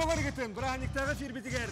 Kovar gittin, durağınlıktağı fir bitiger.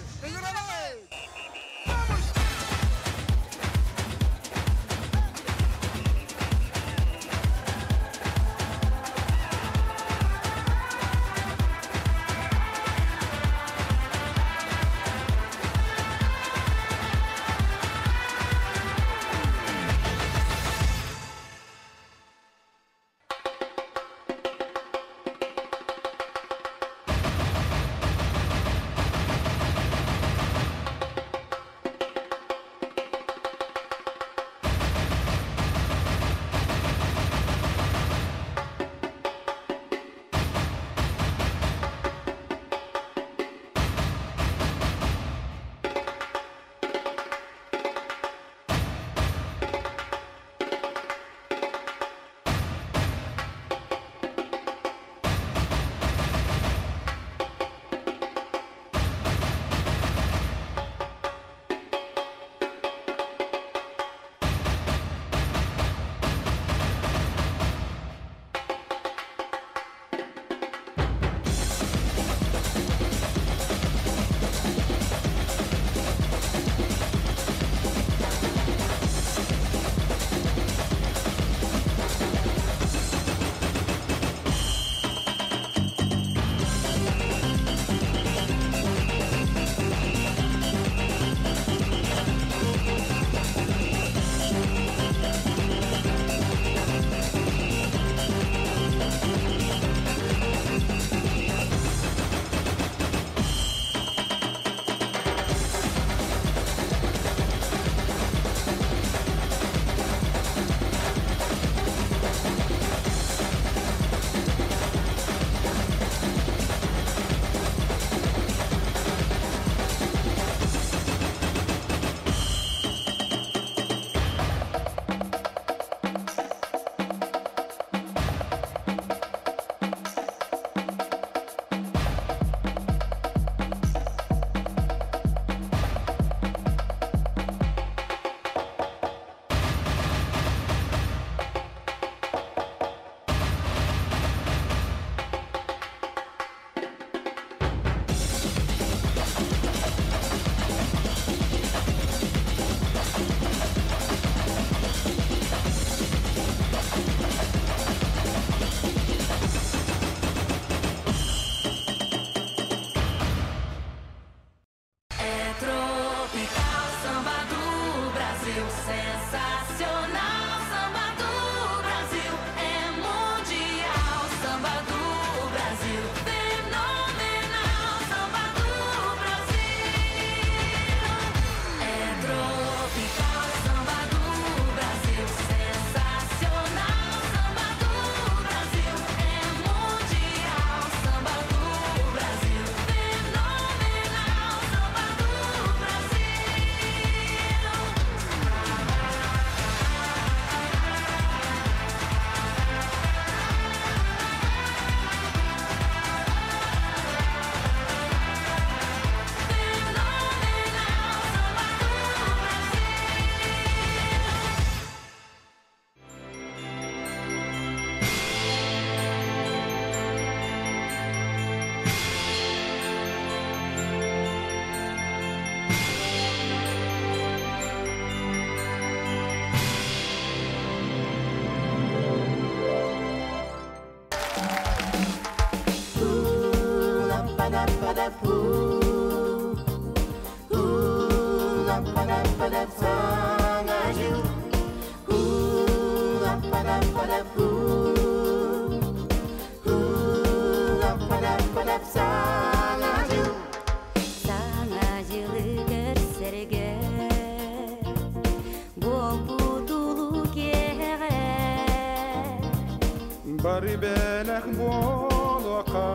Bari belek boloka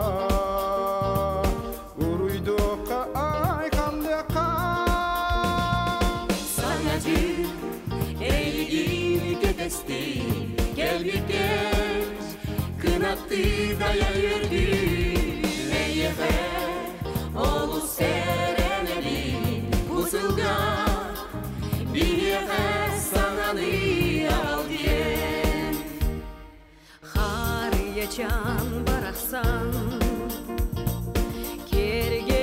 Uruydoka ay kandeka Sana dün eğilgin gedesti Gel bir geç kınattı daya yürüdü Eyyefe oğlu sereneli Kuzulga bir yere sananı al diyen Har yaşan baraksan Kerge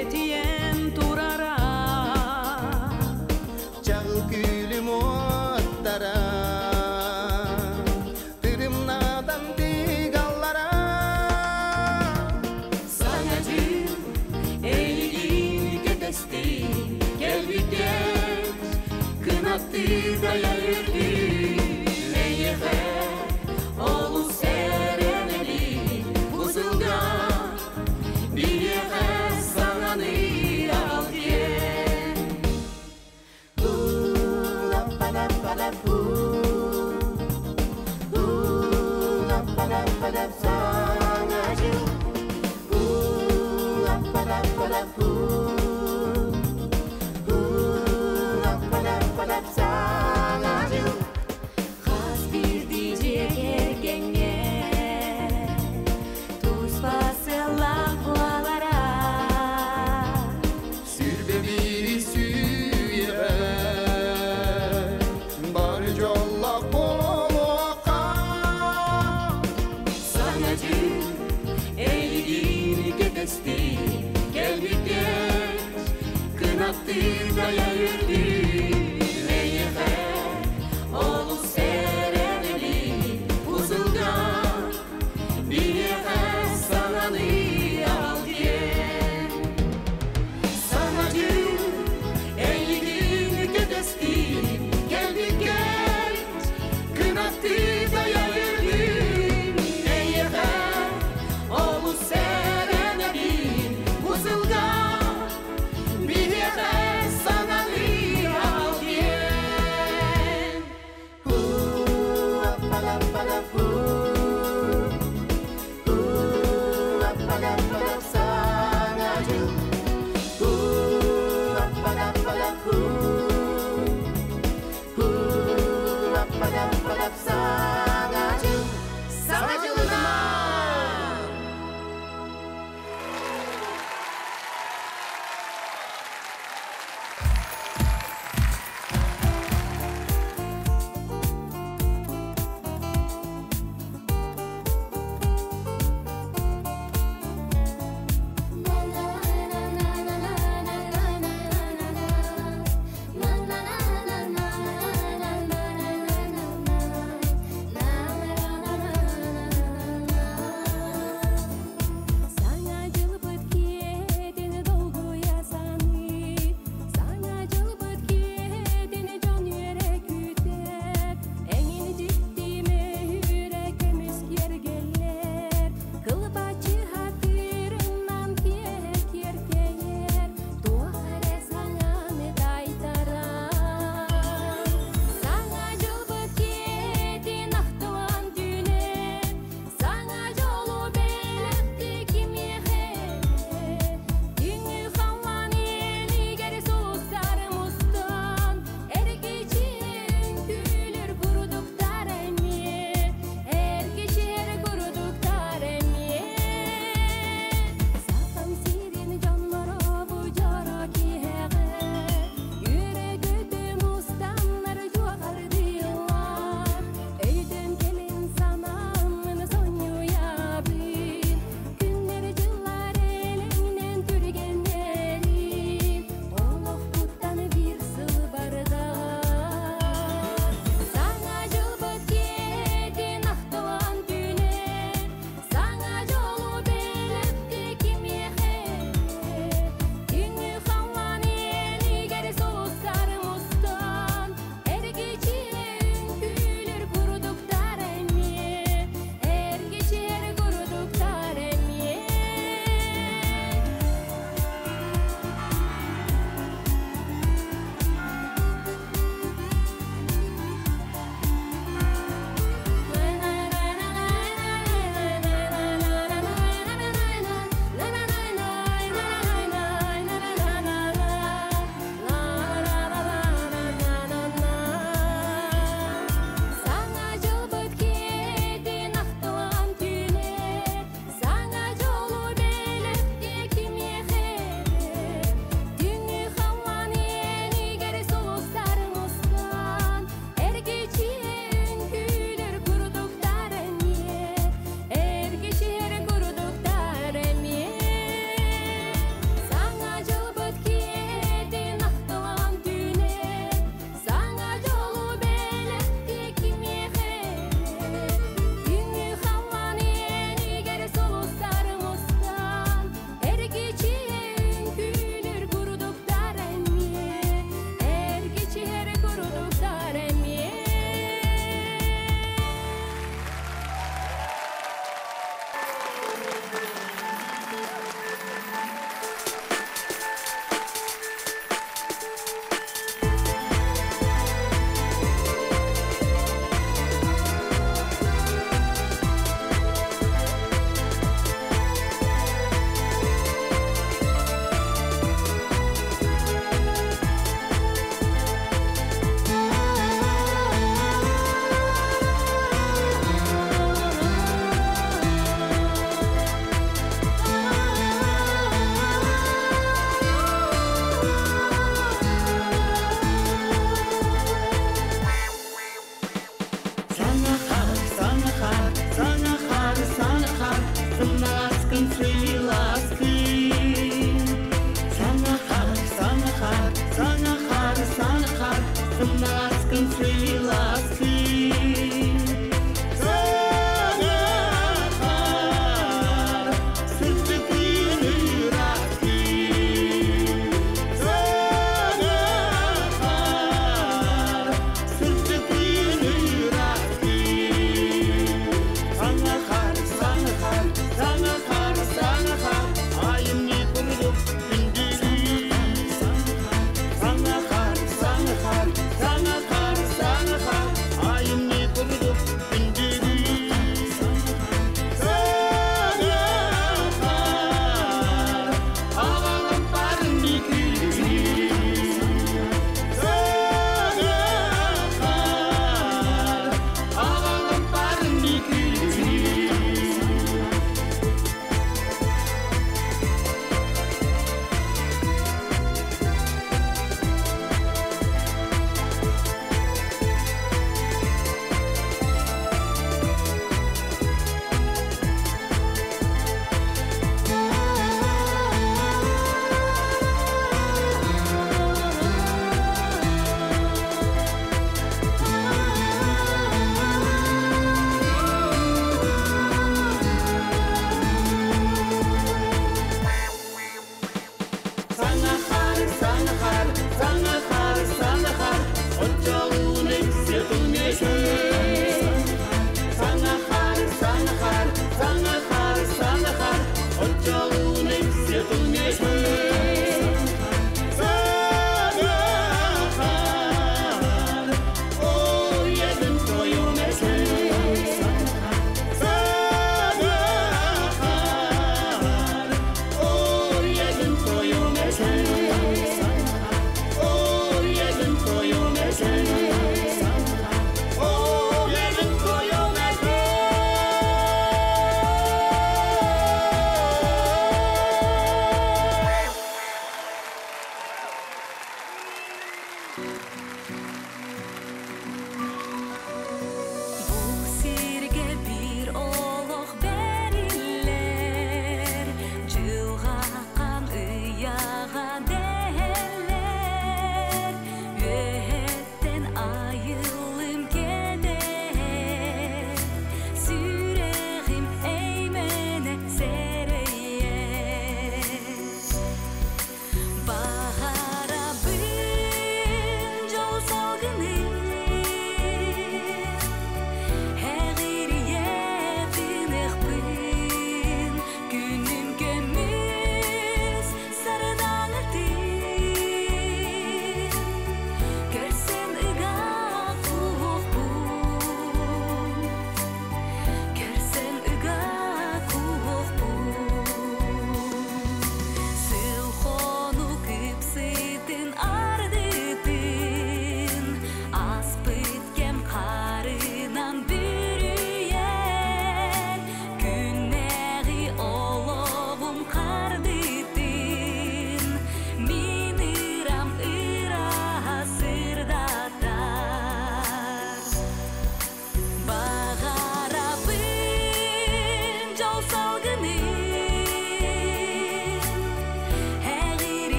Kınattırgaya yürüdü Eyyefe Oğlu seremeli Uzulgan Bir yefe sananı al diye Sanacı Eğilini gödesti Gel bir gel Kınattırgaya yürüdü Eyyefe Oğlu seremeli Uzulgan Bir yefe sananı al diye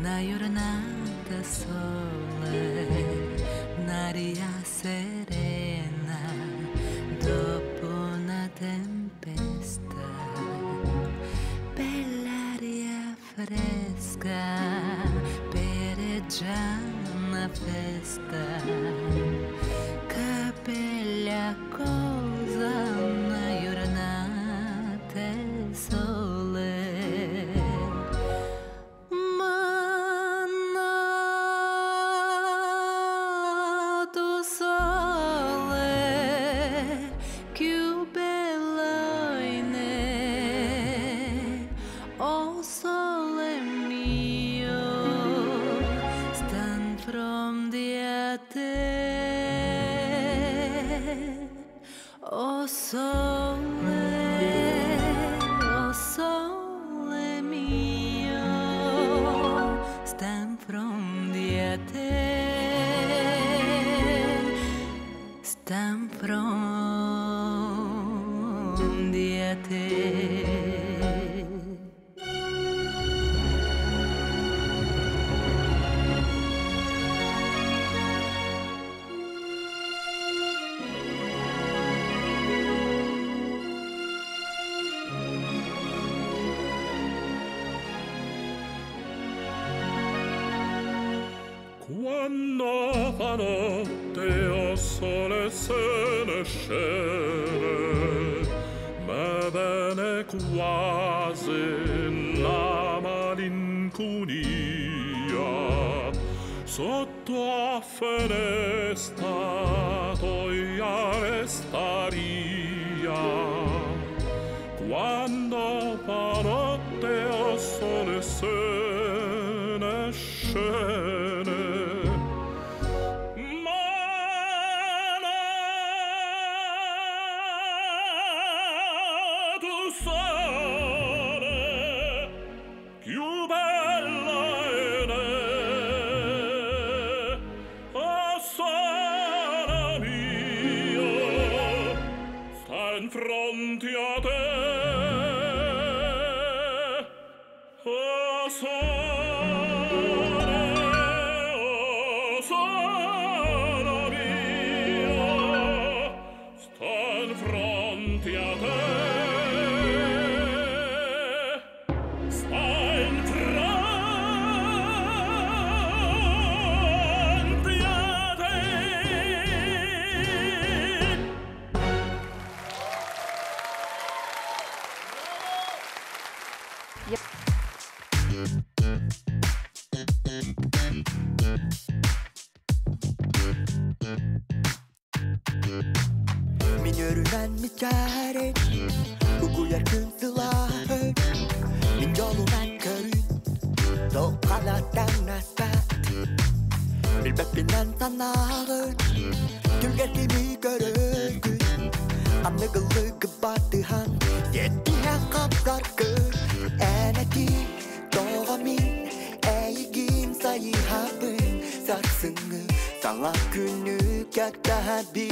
una giornata sole, un'aria serena dopo una tempesta, bell'aria fresca per già una festa, che bella cosa una giornata sole. Oh sole mio, stand from the stand from the Quando fa notte o sole se ne scende, ma bene quasi la malinconia, sotto a finestra toia restaria. Quando fa notte o sole se ne scende, fronte a te, oh sole mio, sta in fronte a te, sta in fronte a te. Minörünen mi çare Ukuyar kınsılar Min yolunan körün Doğalattan asat Bilbepinden sanağın Gülger gibi görürgün Anlıgılı gıbatıhan Yettiğen kaplar kır Eneti doğamin Eğigin sayıhabın Sarsını sana günü Gâtabi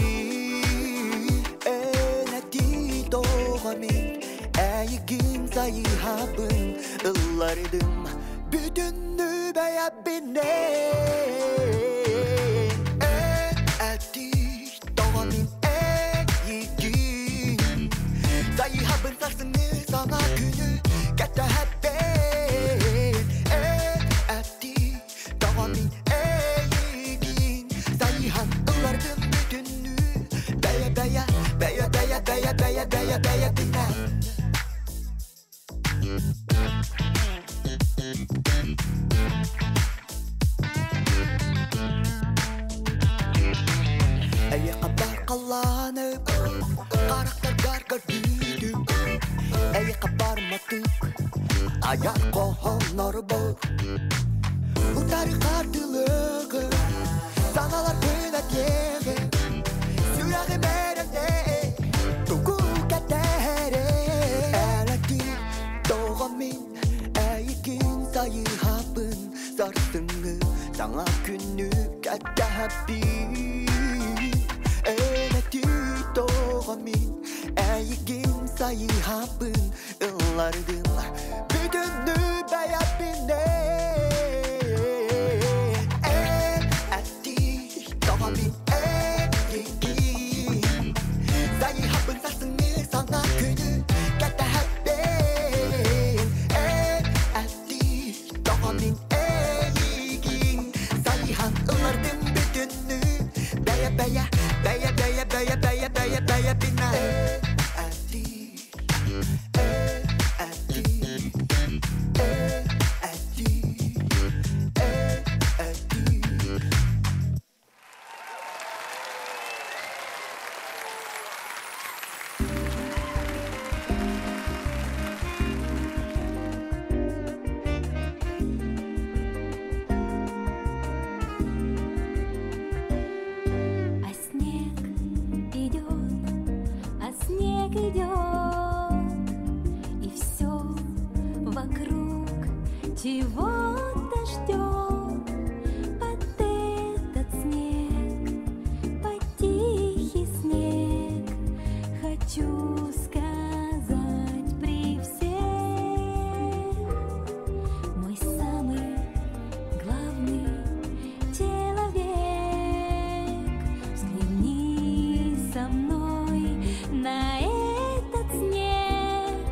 Eneti doğamin Eğigin sayıhabın Illardım Bütünlü beyabine Eneti doğamin Eğigin sayıhabın Sarsını sana günü Gâtabi Eneti doğamin Eğigin sayıhan Illardım bütünlü Beya dinlen Ey kadar kallanıp Karakter gargar büyüdüm Ey kabarmadık Ayak kohonlar bor Utarı kartılığı Sanalar kıymet yeri Sürağı merende Tuku katere Elati doğamin Eğikin sayıhabın Sarsını sana günü Gâtabi Elati doğamin Eğikin sayıhabın Illardım Bütünlü beyabine böja, böja, böja, böja, böja, böja, böja bina. Чего-то ждет под этот снег, под тихий снег. Хочу сказать при всех: мой самый главный человек, взгляни со мной на этот снег.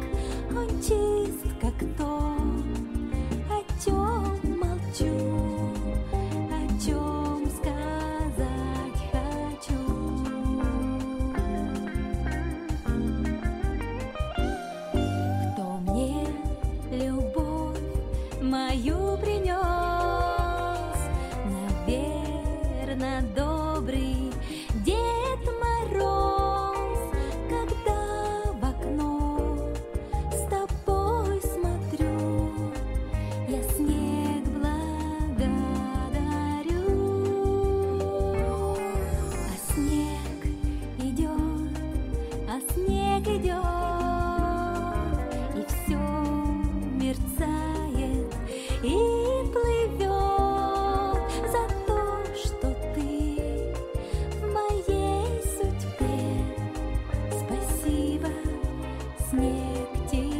Он чист, как то, о чем молчу, о чем сказать хочу. Кто мне любовь мою принес? Наверно, добрый Дед Мороз. Когда в окно с тобой смотрю, я снег благодарю. А снег идет, а снег идет, и все мерцает и плывет за то, что ты в моей судьбе. Спасибо, снег, тебе.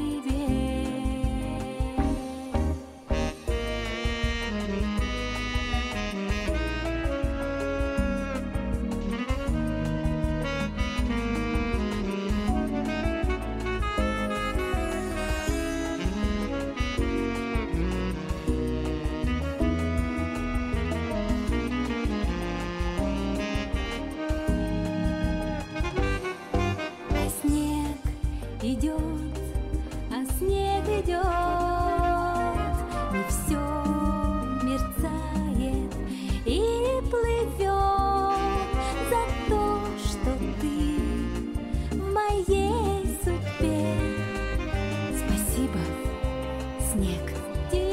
А снег идет, а снег идет, и все мерцает и плывет за то, что ты в моей судьбе. Спасибо, снег, тебе.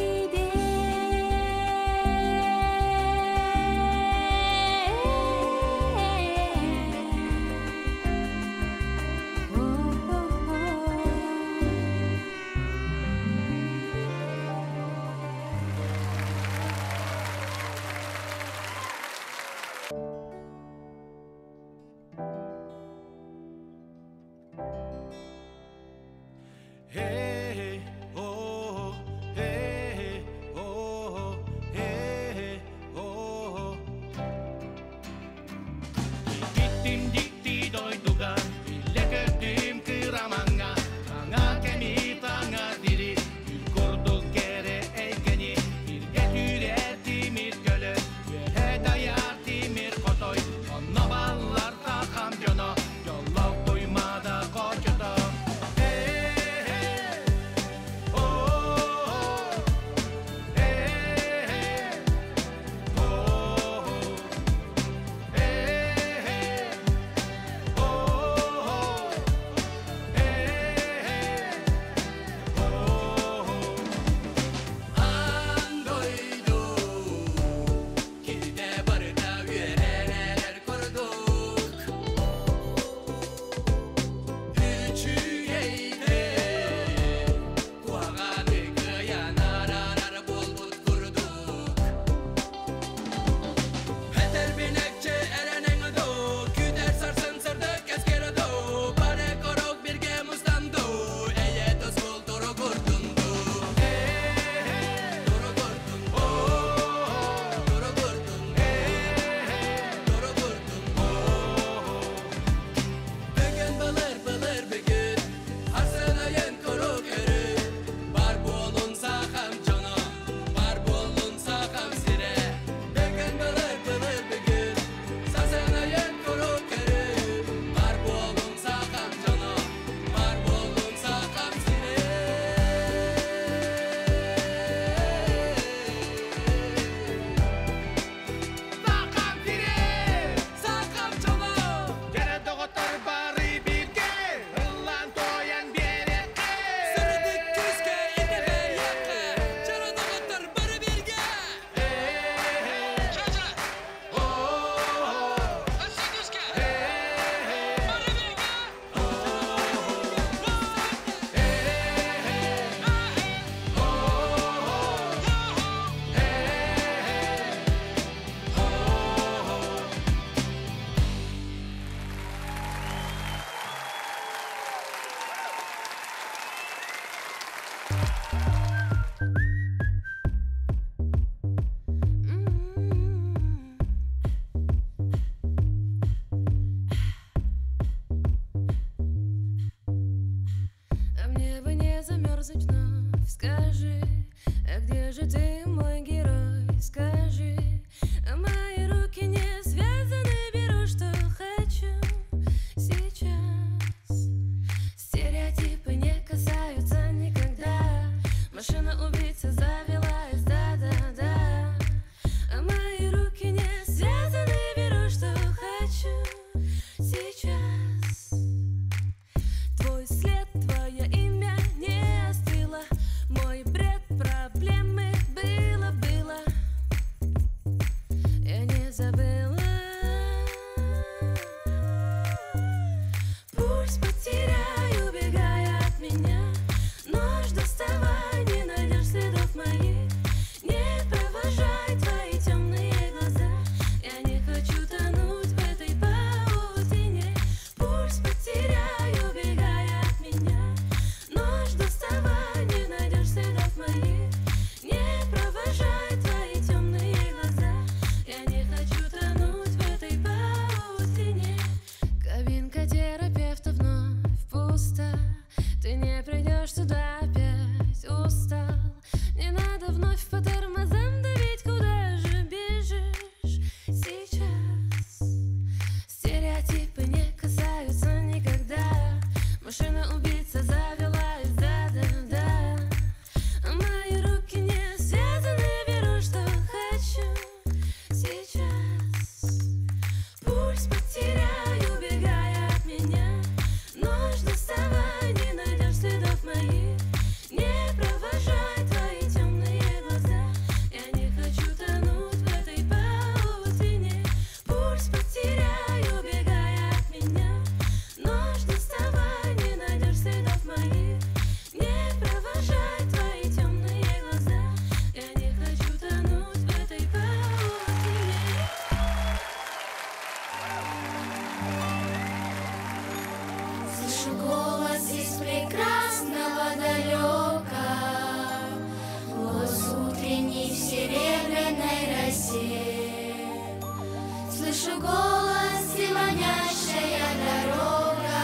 Слышу голос и манящая дорога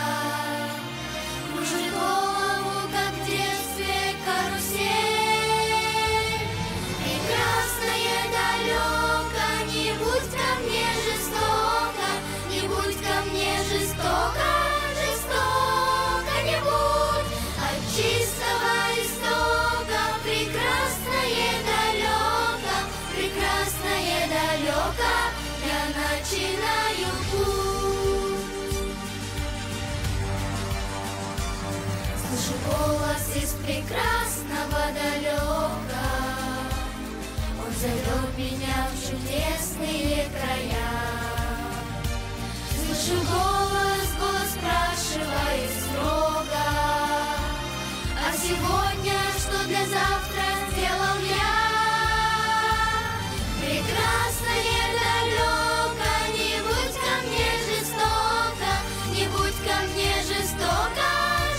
кружит голову, как в детстве карусель. Прекрасное далеко, не будь ко мне жестоко, не будь ко мне жестоко, жестоко не будь. От чистого истока прекрасное далеко, прекрасное далеко я начинаю путь. Слышу голос из прекрасного далека, он зовет меня в чудесные края. Слышу голос, голос спрашивает строго: а сегодня что для завтра сделал я? Прекрасное далеко, не будь ко мне жестоко, не будь ко мне жестоко,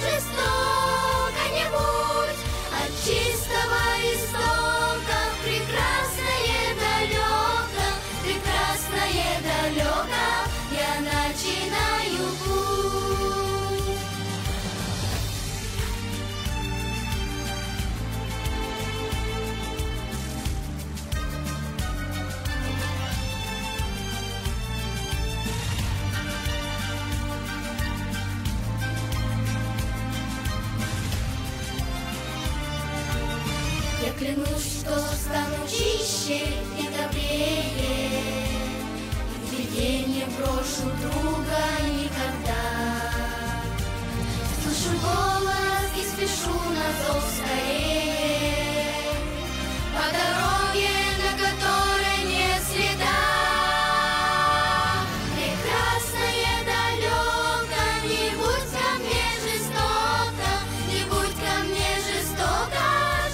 жестоко не будь. От чистого истока прекрасное далеко, прекрасное далеко я начинаю путь. Я клянусь, что стану чище и добрее, и в беде не брошу друга никогда. Слышу голос и спешу на зов скорее, по дороге, на которой нет следа. Прекрасное далеко, не будь ко мне жестоко, не будь ко мне жестоко,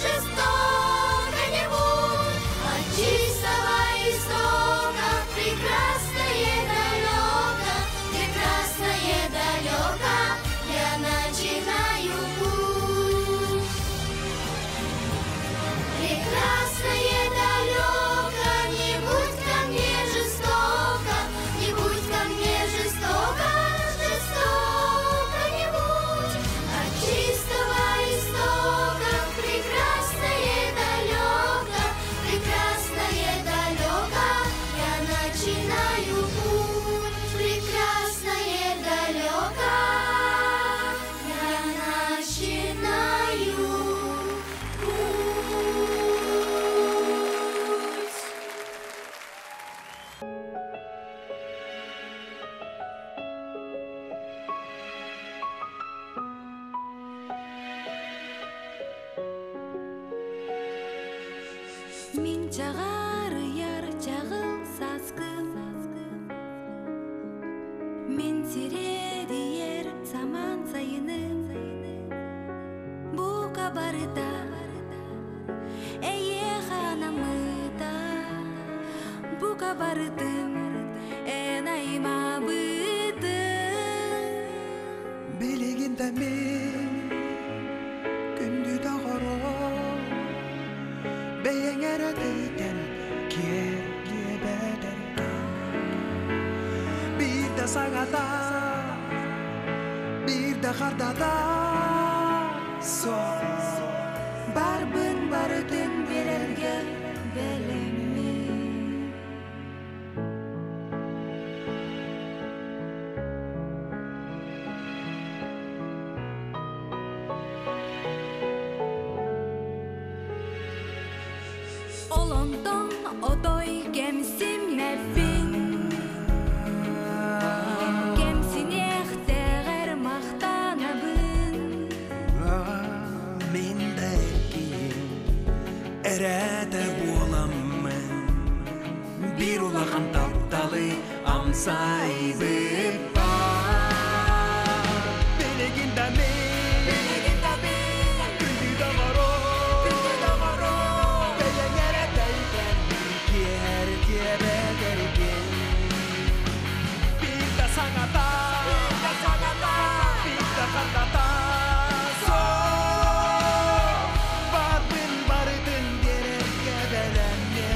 жестоко не будь. От чистого истока прекрасное далеко, прекрасное далеко я начинаю путь. Прекрасное далеко, не будь ко мне жестоко, не будь ко мне жестоко, жестоко не будь. От чистого истока прекрасное далеко, прекрасное далеко я начинаю путь. Прекрасное далеко я начинаю путь. Мин чағар яр чағыл саскым, мен сиреді ер заман сайыным. Бұқа барыта, әйе ханамыта, бұқа барытым, әнайма бытым. Билигинде мен күндү да кара бейеңере дейден кие беден bir de sana da bir de karda da son Барбын барытын берерге белемми. Олонтон отой кемсим нәфин, кемсинех тәгәр мақтанабын. Мен де әрәді боламын бір улаған тапталы амсайды бар. Белегінде мен күнді да ғаро бәйеңере дейден кер бәдерген. Bir de sana da bir de karda da son barbın barıdın gerek gebelenme.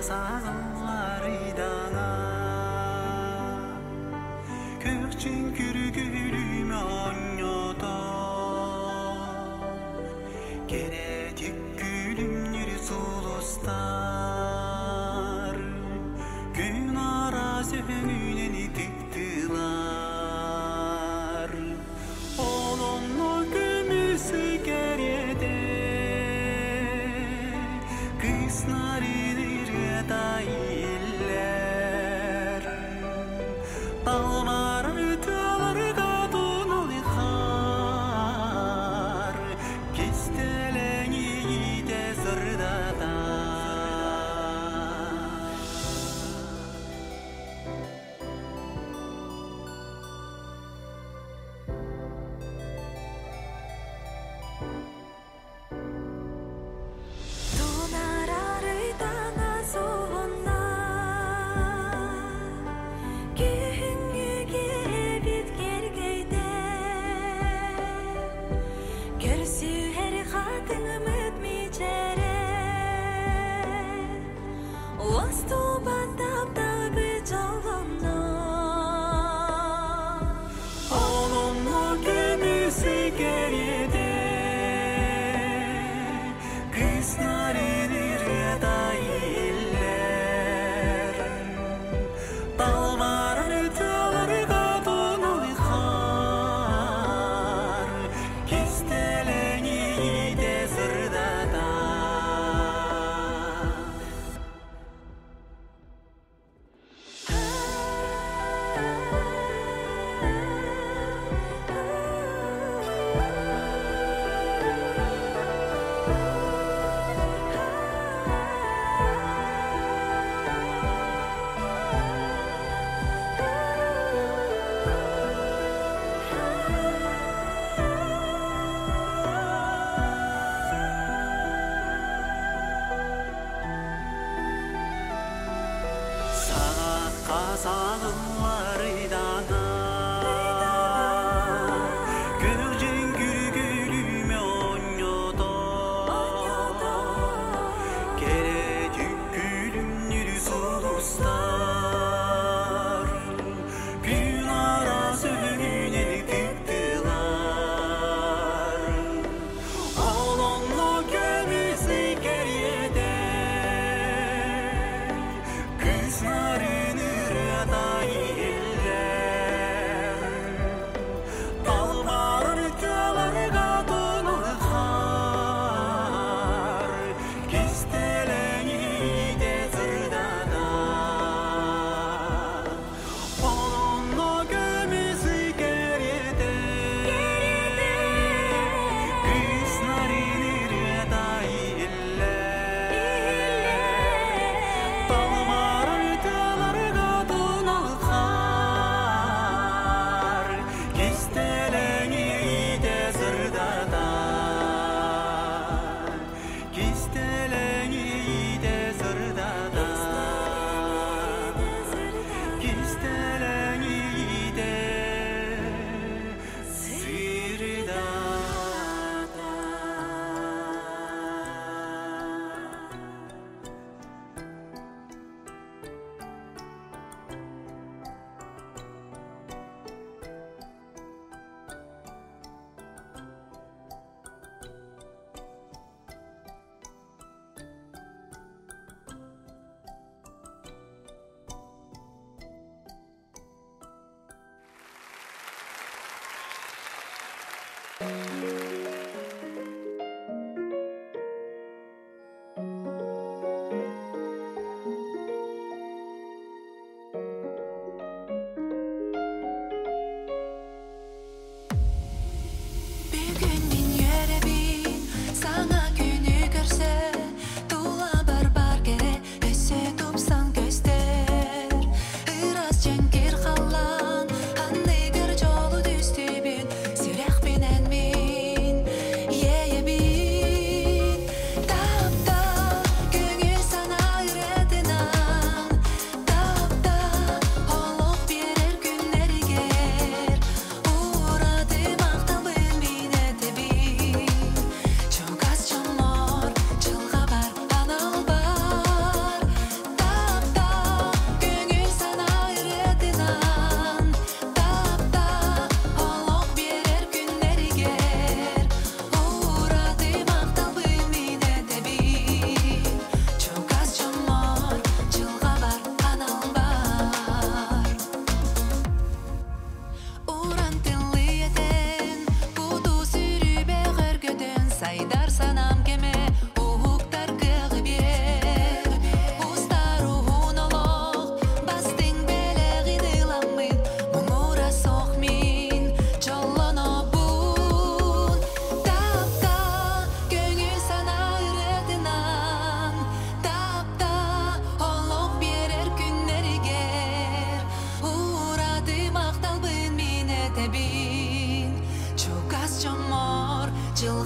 сағыларыдана көкчен күргүлүмө оңното керетик күлүмнүр сулустар күн ара сөңүнен тыктылар олонно көмүсү кереде кыснарыныр тайыллер талмары таларга туналыхар кестелеңи ите сырдата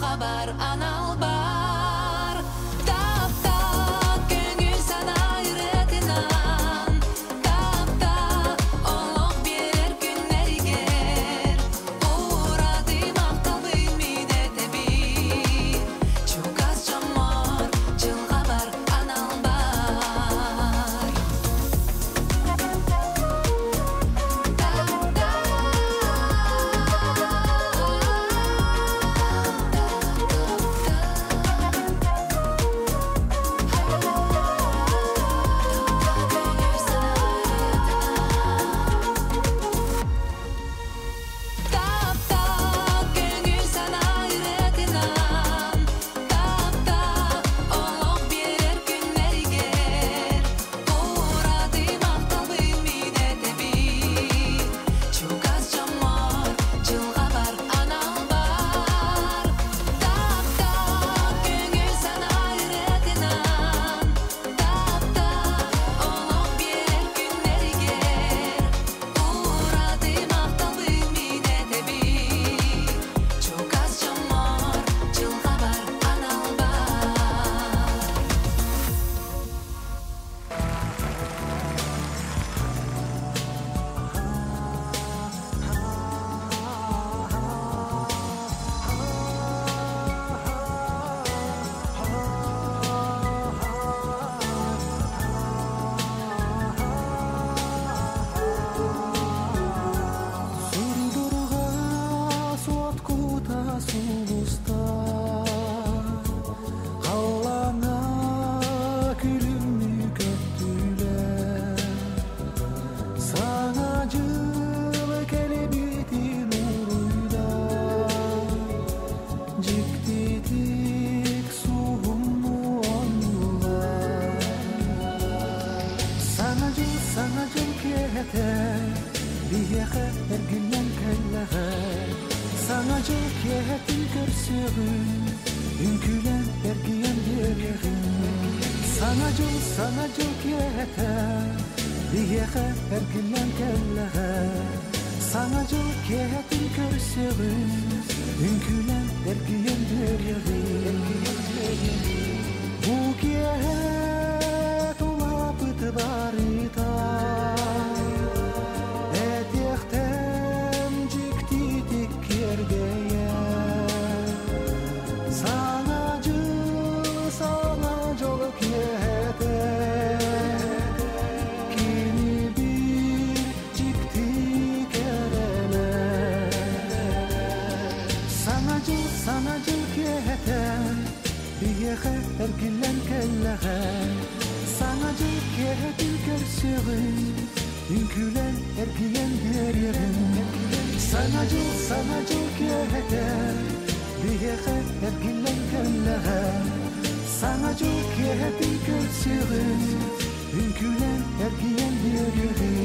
жылға бар анал бар. Тап-тап көңіл сана үйретінен, тап-тап олық берер күннергер. Урады мақтал бүймейді тәбір, чукас жамар жылға бар анал бар. Тап-тап көңіл сана үйретінен, тап-тап олық берер күннергер. Урады мақтал бүймейді тәбір, чукас жамар жылға бар анал бар. Тап-тап көңіл сана үйретінен, тап-тап олық берер күннергер. Урады мақтал бүймейді тәбір, чукас жамар жылға бар анал Сурдурга соткута сулуста, қаллана күлімні көттүлер. Саңа жылы келебетин уруйда, жиктетик сугумну оннулар. Саңа жыл кете, бияха эргилен келлеге. Саңа жыл кетин көрсөгүн, үңкүлен эргиен дерегин. Саңа жыл кете, бияха эргилен келлеге. Саңа жыл кетин көрсөгүн, үңкүлен эргиен дерегин. Бу кет улапыт барыта, этехтен жиктитик кергeye. Саңа жол кете, кини бир жиктик кереле. Саңа жыл кете, бияха эргилен келлеге. Саңа жыл кетин көрсөгүн, үңкүлен эргиен дерегин. Саңа жыл кете, бияха эргилен келлеге. Саңа жыл кетин көрсөгүн, үңкүлен эргиен дерегин.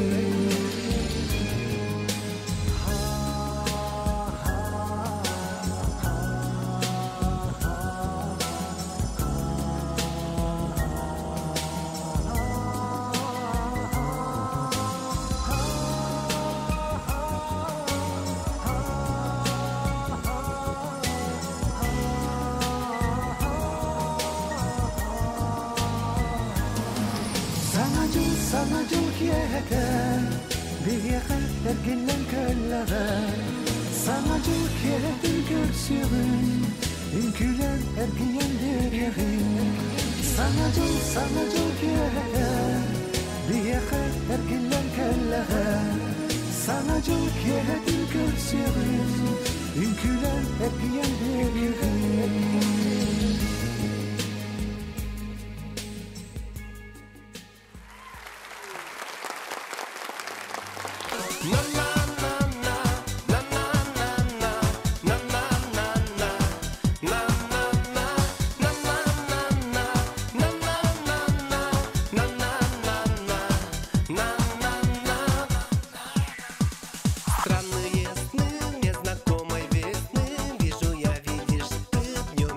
Саңа жыл кете, бияха эргилен келлеге. Саңа жыл кетин көрсөгүн, үңкүлен эргиен дерегин. Саңа жыл кете, бияха эргилен келлеге. Саңа жыл кетин көрсөгүн, үңкүлен эргиен дерегин. Странные сны, незнакомой весны, вижу я, видишь ты днем.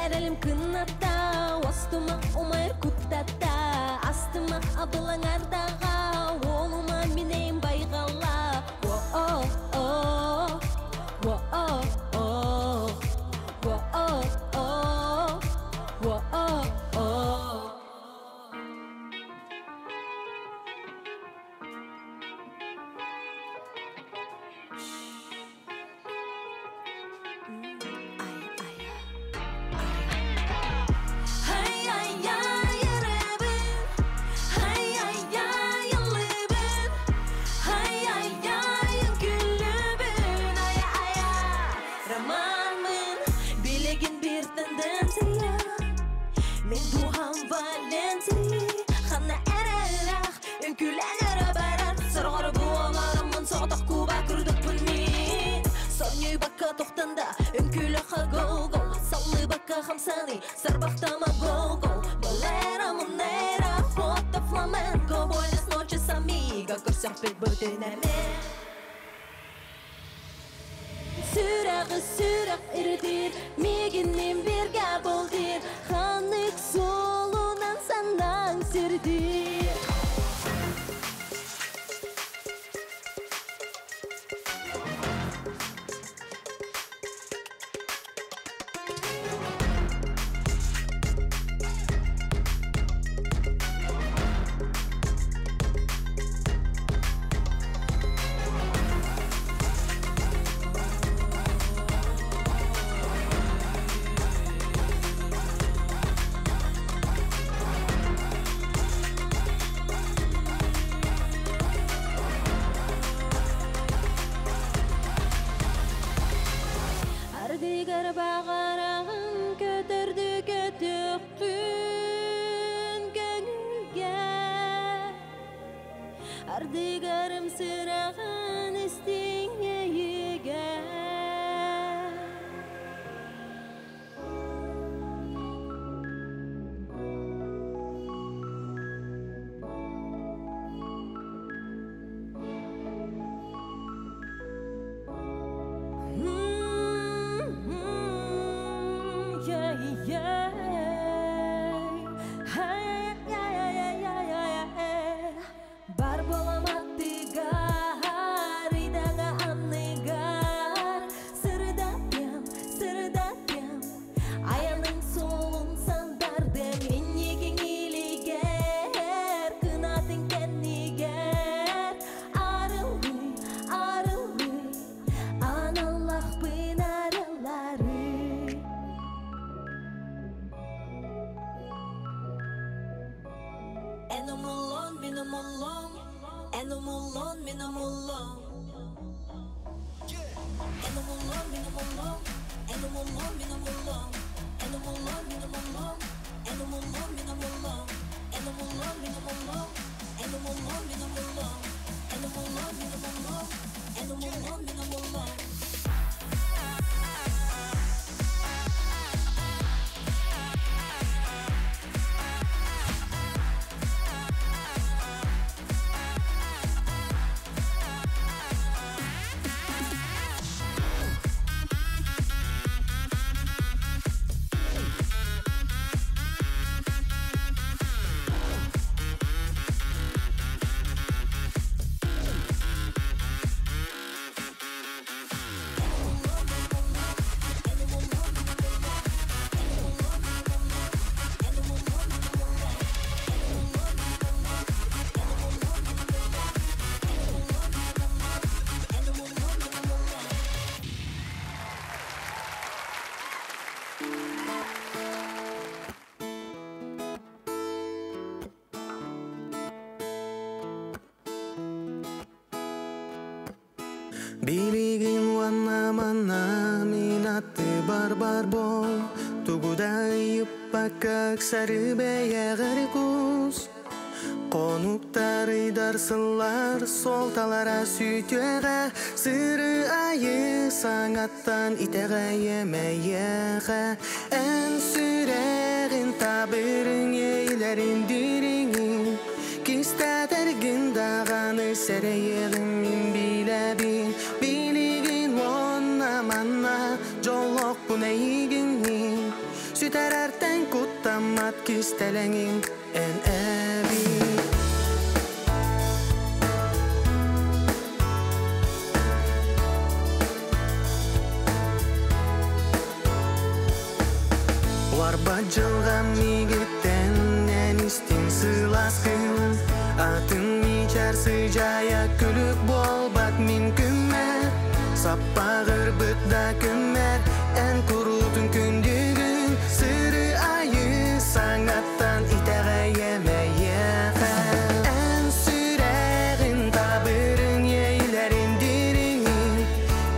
Erelim kınatta, ostuma umayır kuttata, astıma abılangardağa, oğluma mineyim baygalla. Oh oh oh, oh oh oh, oh oh oh, oh oh oh. Toxtanda ünkülü xagogo sallı bakka xamsani sarbaxtama gogo bolera monera foto flamenco buenas noches amiga көрсөкпөк бөтенеме Сүрәк ирдир мигиннен бирге болдир ханык солунан сандан сирдир Bağırağın götürdü götüktün gönülge Ardıgarım sırağın istinyeyige Билигин ванна манна минатты бар бол. Тугудай юппакак сары бәягыр куз. Конуктары дарсылар солталара сүтеға. Сыры айы саңаттан итеға емәйеға. Ән сүрәғін табырың ейлерін диріңін. Кистәдәргін дағаны сәрәйеғін мен биләбін. Билігін онна манна жолық бұна егінін. Sütərərdən quttamad kistələngin ən əbi. Var bacılğam migitten ən istin sılasqın. Atın içər sıcaya külük bol bat min kümmər. Sappağır bıtda kümmər ən kurutun kündügün. Sırı ayı sangattan itağa yemeyeğe. En süreğin tabırın yeylerin dirin.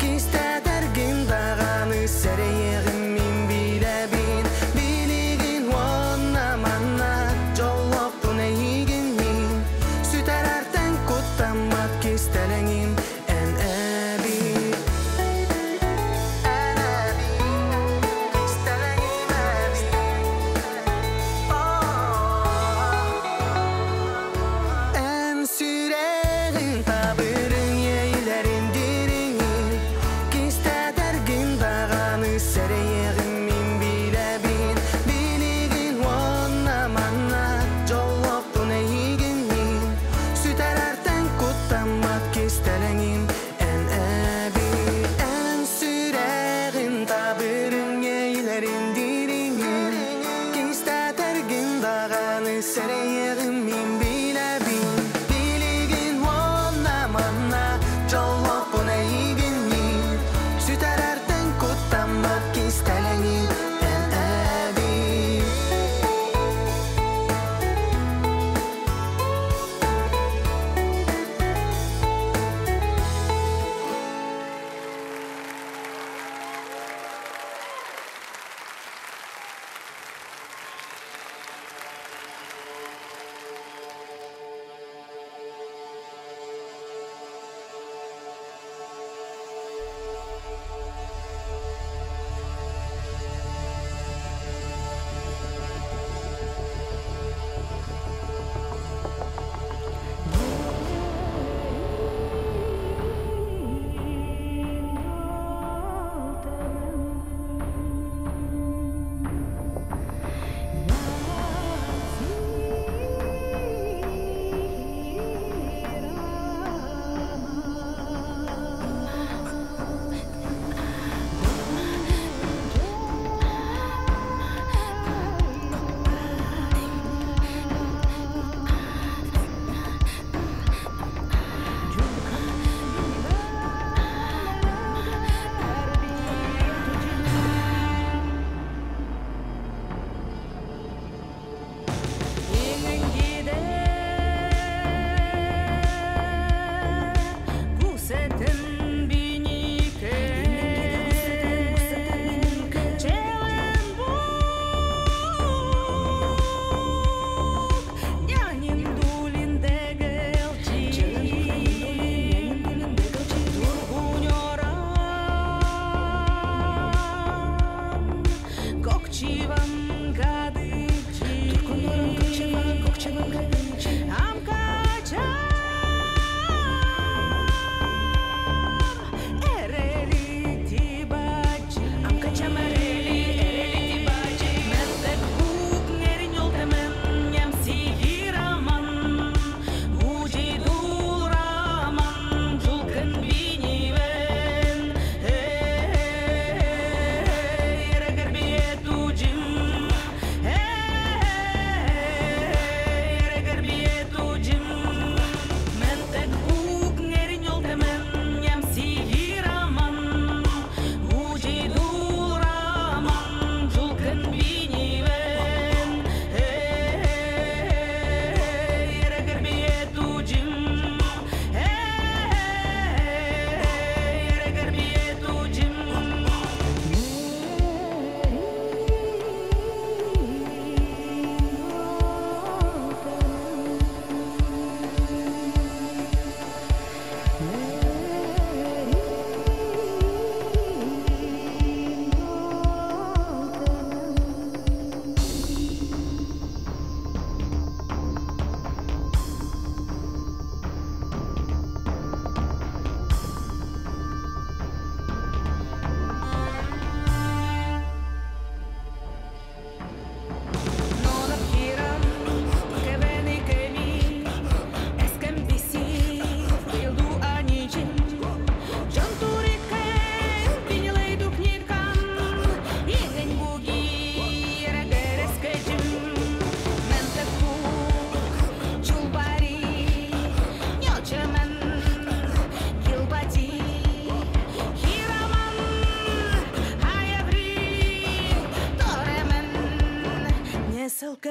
Kistedergin dağanı sereyeğin min bilebin. Biligin onna manna jolloq buna yiginin. Sütererten kuttamad kistelengin en ebi.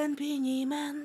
Билен пенеймен.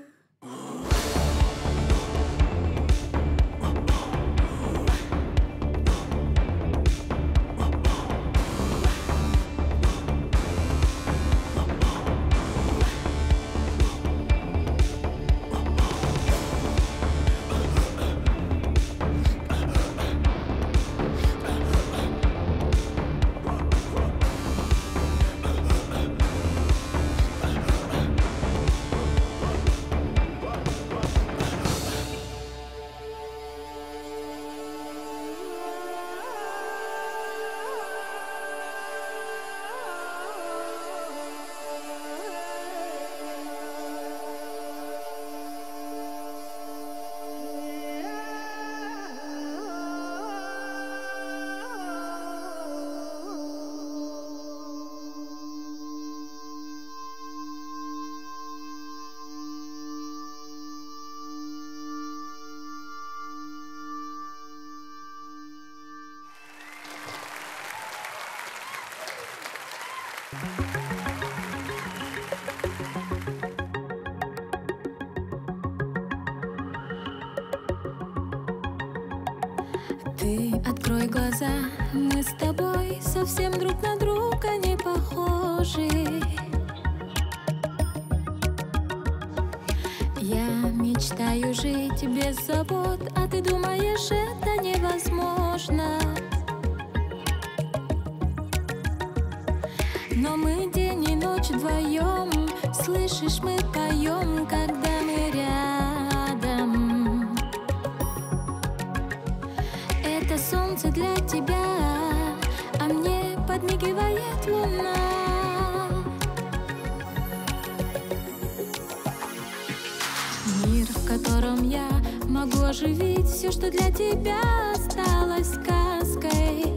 Ты открой глаза, мы с тобой совсем друг на друга не похожи. Я мечтаю жить без забот, а ты думаешь, это невозможно. Но мы день и ночь вдвоем, слышишь, мы поем, когда мы рядом. Это солнце для тебя, а мне подмигивает луна. Мир, в котором я могу оживить все, что для тебя осталось сказкой.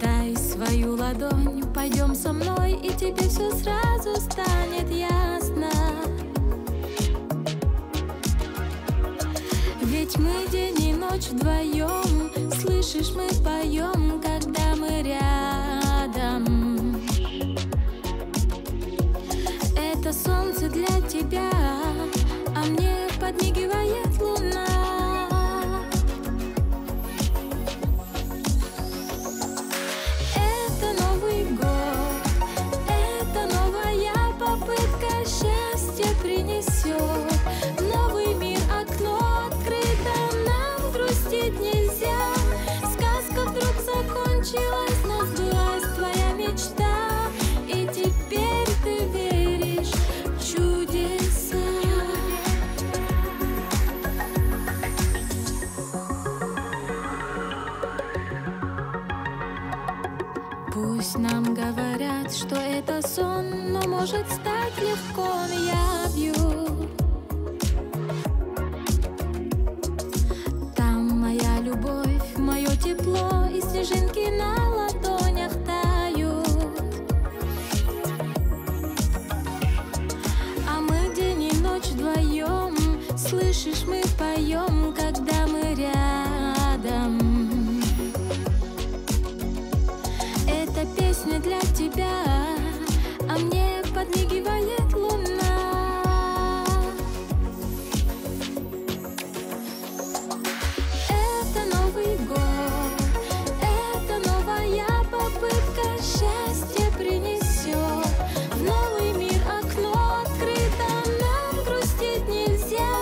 Дай свою ладонь, пойдем со мной, и тебе все сразу станет ясно. Ведь мы день и ночь вдвоем, слышишь, мы поем, когда мы рядом. Это солнце для тебя, а мне подмигивает луна. Это Новый год, это новая попытка, счастье принесет. Новый мир, окно открыто, нам грустить нельзя. Сказка вдруг закончилась, но сбылась твоя мечта. И теперь ты веришь в чудеса. Пусть нам говорят, что это сон, но может стать легко явью. Там моя любовь, мое тепло, и снежинки на ладонях тают. А мы день и ночь вдвоем, слышишь, мы поем, когда мы рядом. Эта песня для тебя, а мне подмигивает луна. Это Новый год, это новая попытка, счастье принесет. В новый мир окно открыто, нам грустить нельзя.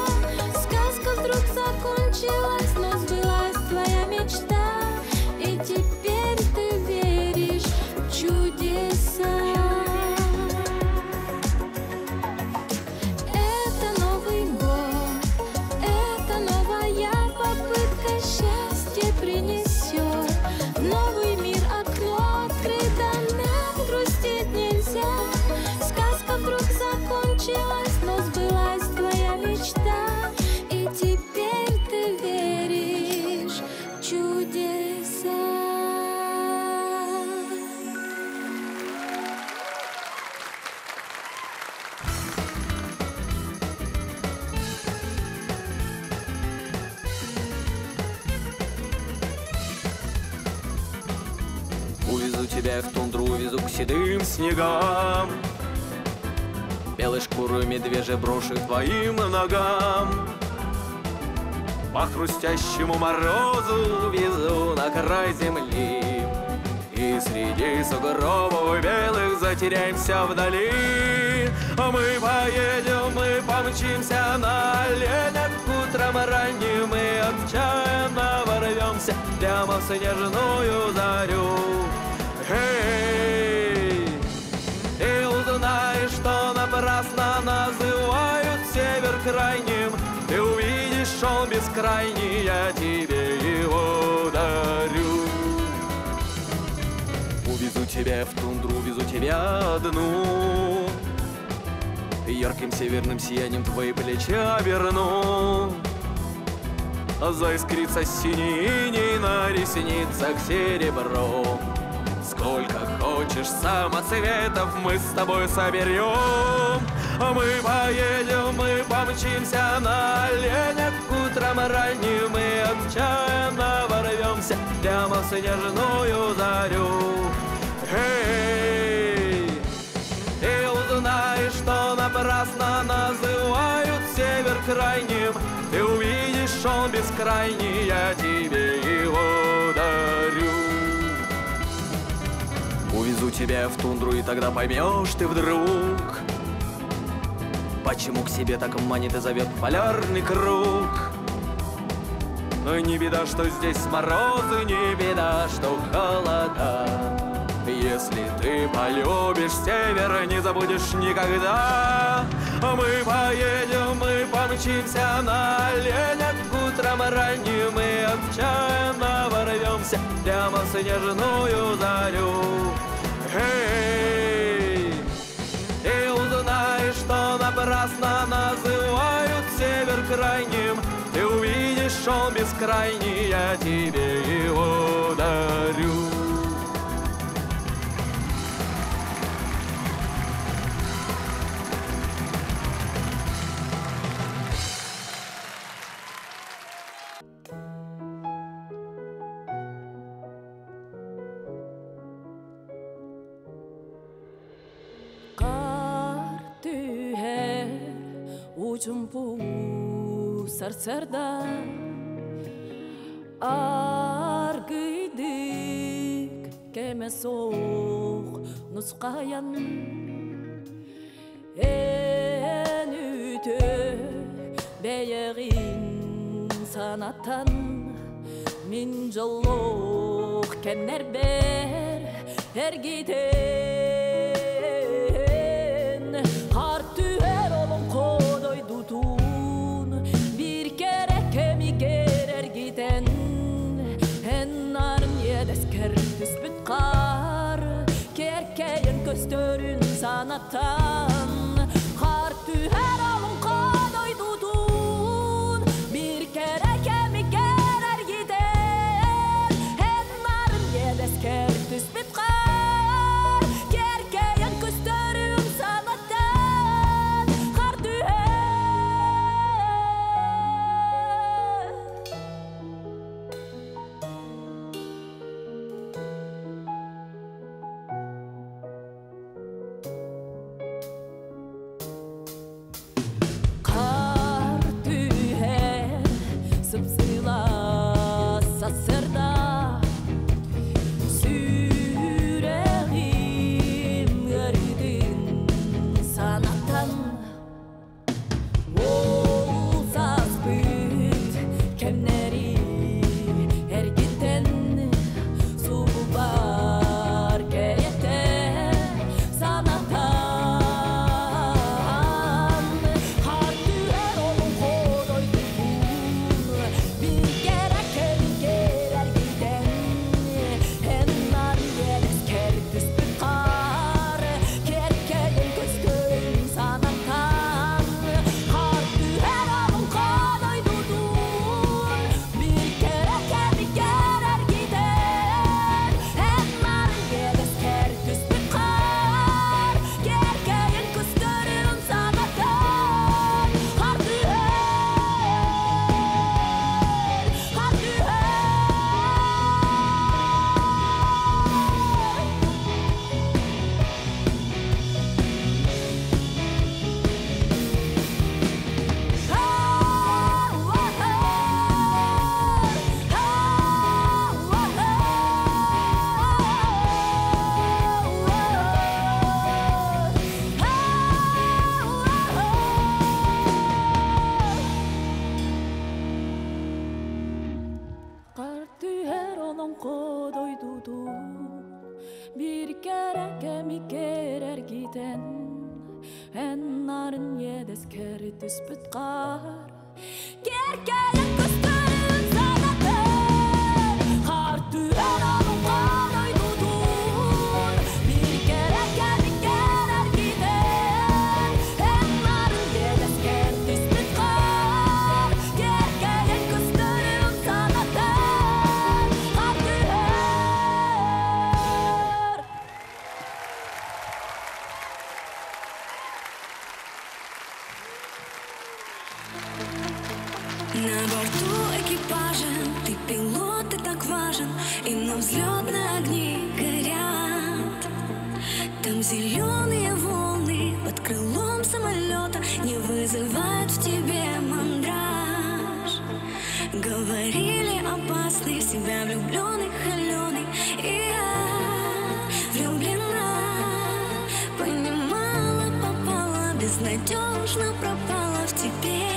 Сказка вдруг закончилась. тебя в тундру, везу к седым снегам. Белой шкурой медвежьей брошу твоим ногам. По хрустящему морозу везу на край земли, и среди сугробов белых затеряемся вдали. А мы поедем, мы помчимся на оленях утром ранним, и отчаянно ворвемся прямо в снежную зарю. Эй, и узнаешь, что напрасно называют север крайним. Ты увидишь, он бескрайний, я тебе его дарю. Увезу тебя в тундру, увезу тебя одну, ярким северным сиянием твои плеча верну. Заискрится синий иней на ресницах серебро. Сколько хочешь самоцветов мы с тобой соберем. А мы поедем, мы помчимся на оленях утром ранним, и отчаянно ворвемся прямо в снежную зарю. Эй, и узнаешь, что напрасно называют север крайним. Ты увидишь, он бескрайний, я тебе его дарю. Увезу тебя в тундру, и тогда поймешь ты вдруг, почему к себе так манит и зовет полярный круг. Не беда, что здесь морозы, не беда, что холода. Если ты полюбишь север, не забудешь никогда. Мы поедем, мы помчимся на оленях утром ранним, и отчаянно ворвемся прямо в снежную зарю. Эй, и узнаешь, что напрасно называют север крайним. Ты увидишь, он бескрайний, я тебе его дарю. Uçumpu sarsarda argıydık keme soğuk nusqayan en üte beyeğin sanatan min jolluq kenner ber her giden har tüher olun kodoy dutun bir kere kemi gerer giden en narın yedesker tüspüt kar kerkeyen köstörün sanatan har tüher olun kodoy dutun bir kere kemi gerer giden en narın yedesker tüspüt kar kerkeyen köstörün sanatan har tüher. Ennarin jedes kertis betkar Kerkäjän kostöryn sanaten Hartyen alun kadoitutun Bir kere käviken ärkiten Ennarin jedes kertis betkar Kerkäjän kostöryn sanaten Hartyen На борту экипажа ты пилот, ты так важен, и на взлетные огни горят. Там зеленые волны под крылом самолета не вызывают в тебе мандраж. Говорили опасный, себя влюбленный, холеный, и я влюблена. Понимала, попала, безнадежно пропала в тебе.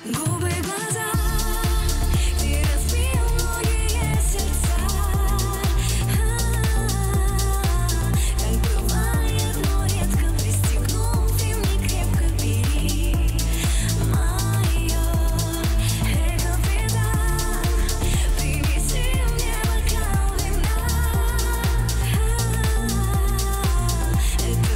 Губы, глаза, ты разбил многие сердца. Так бывает, но редко пристегнув, ты мне крепко бери. Мое эго-капитан, принеси мне бокал вина. Это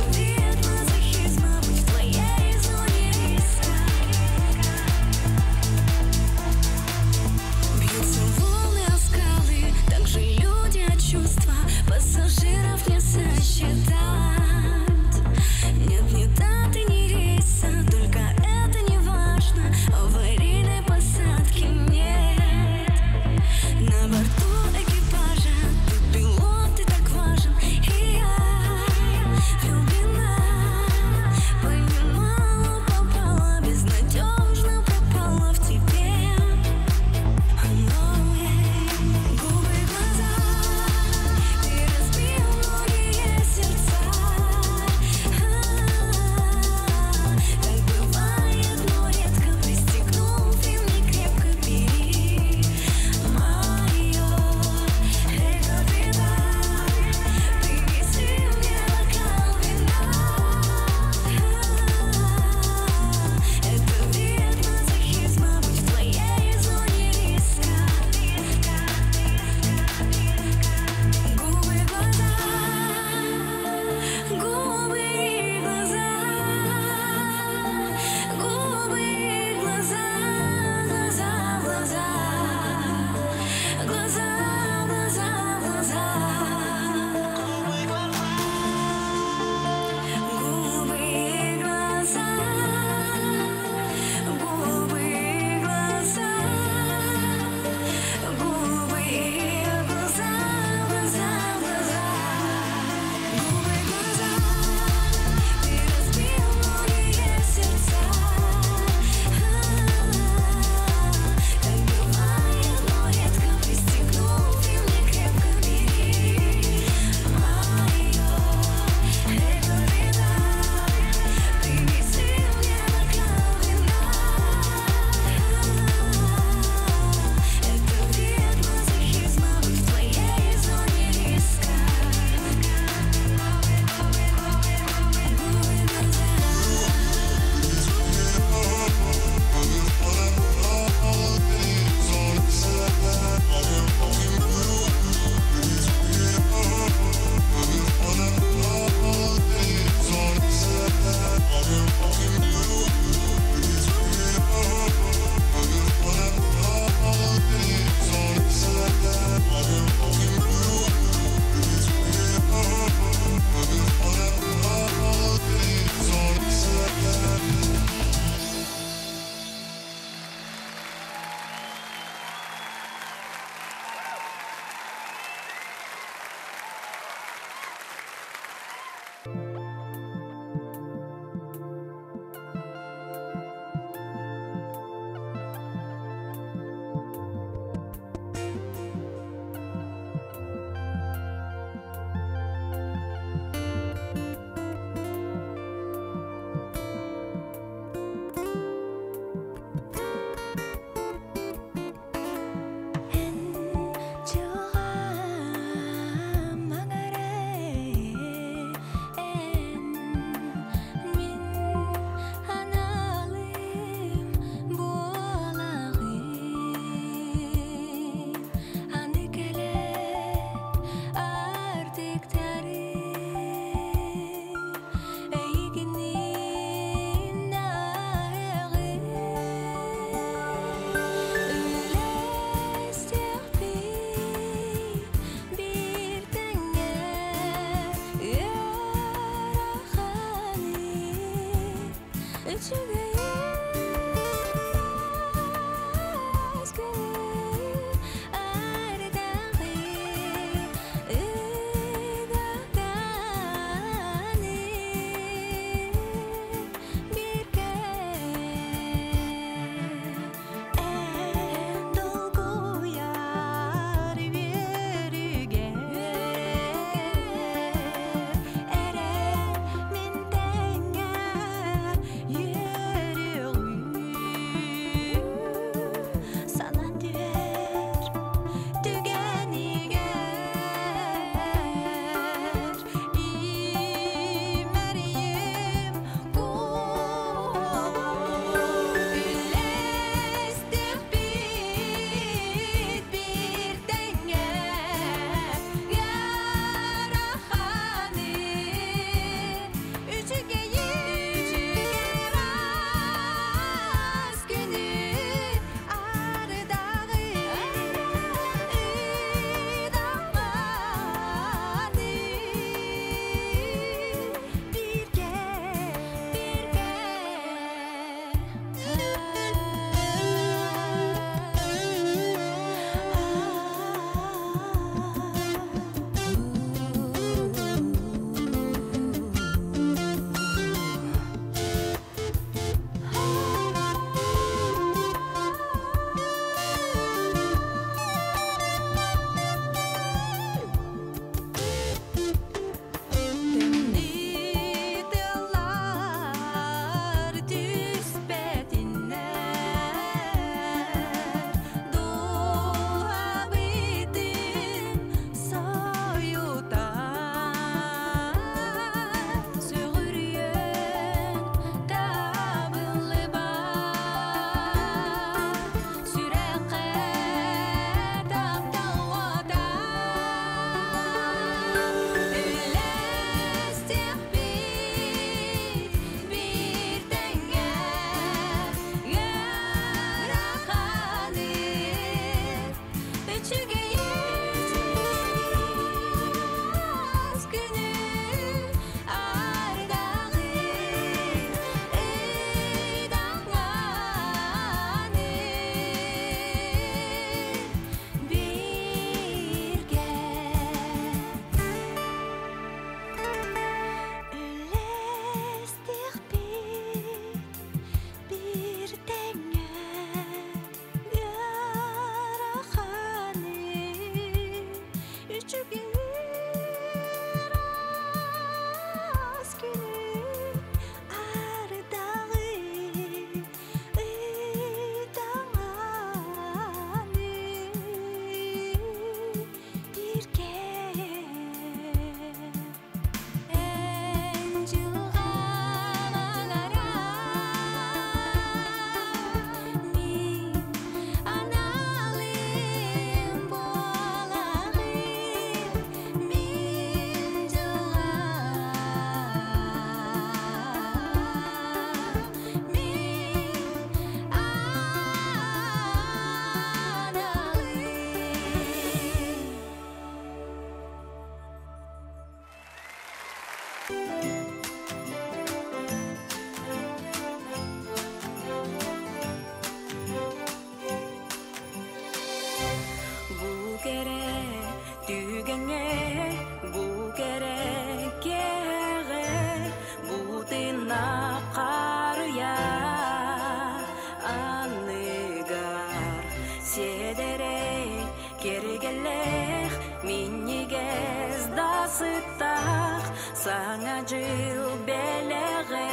Sana jıl belege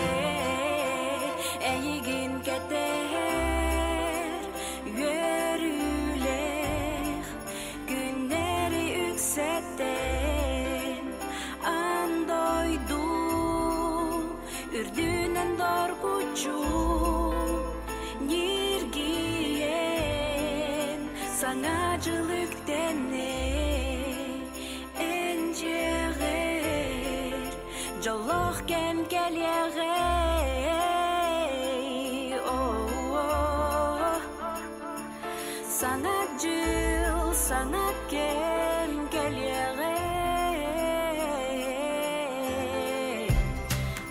Eygin keter Yörüler Günleri yüksekten Andoydu Ürdünen dorgucu Nirgiyen Sana jılıkten Jolloh ken kelyege Sanat jıl sanat ken kelyege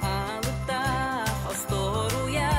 Alıta hostoruya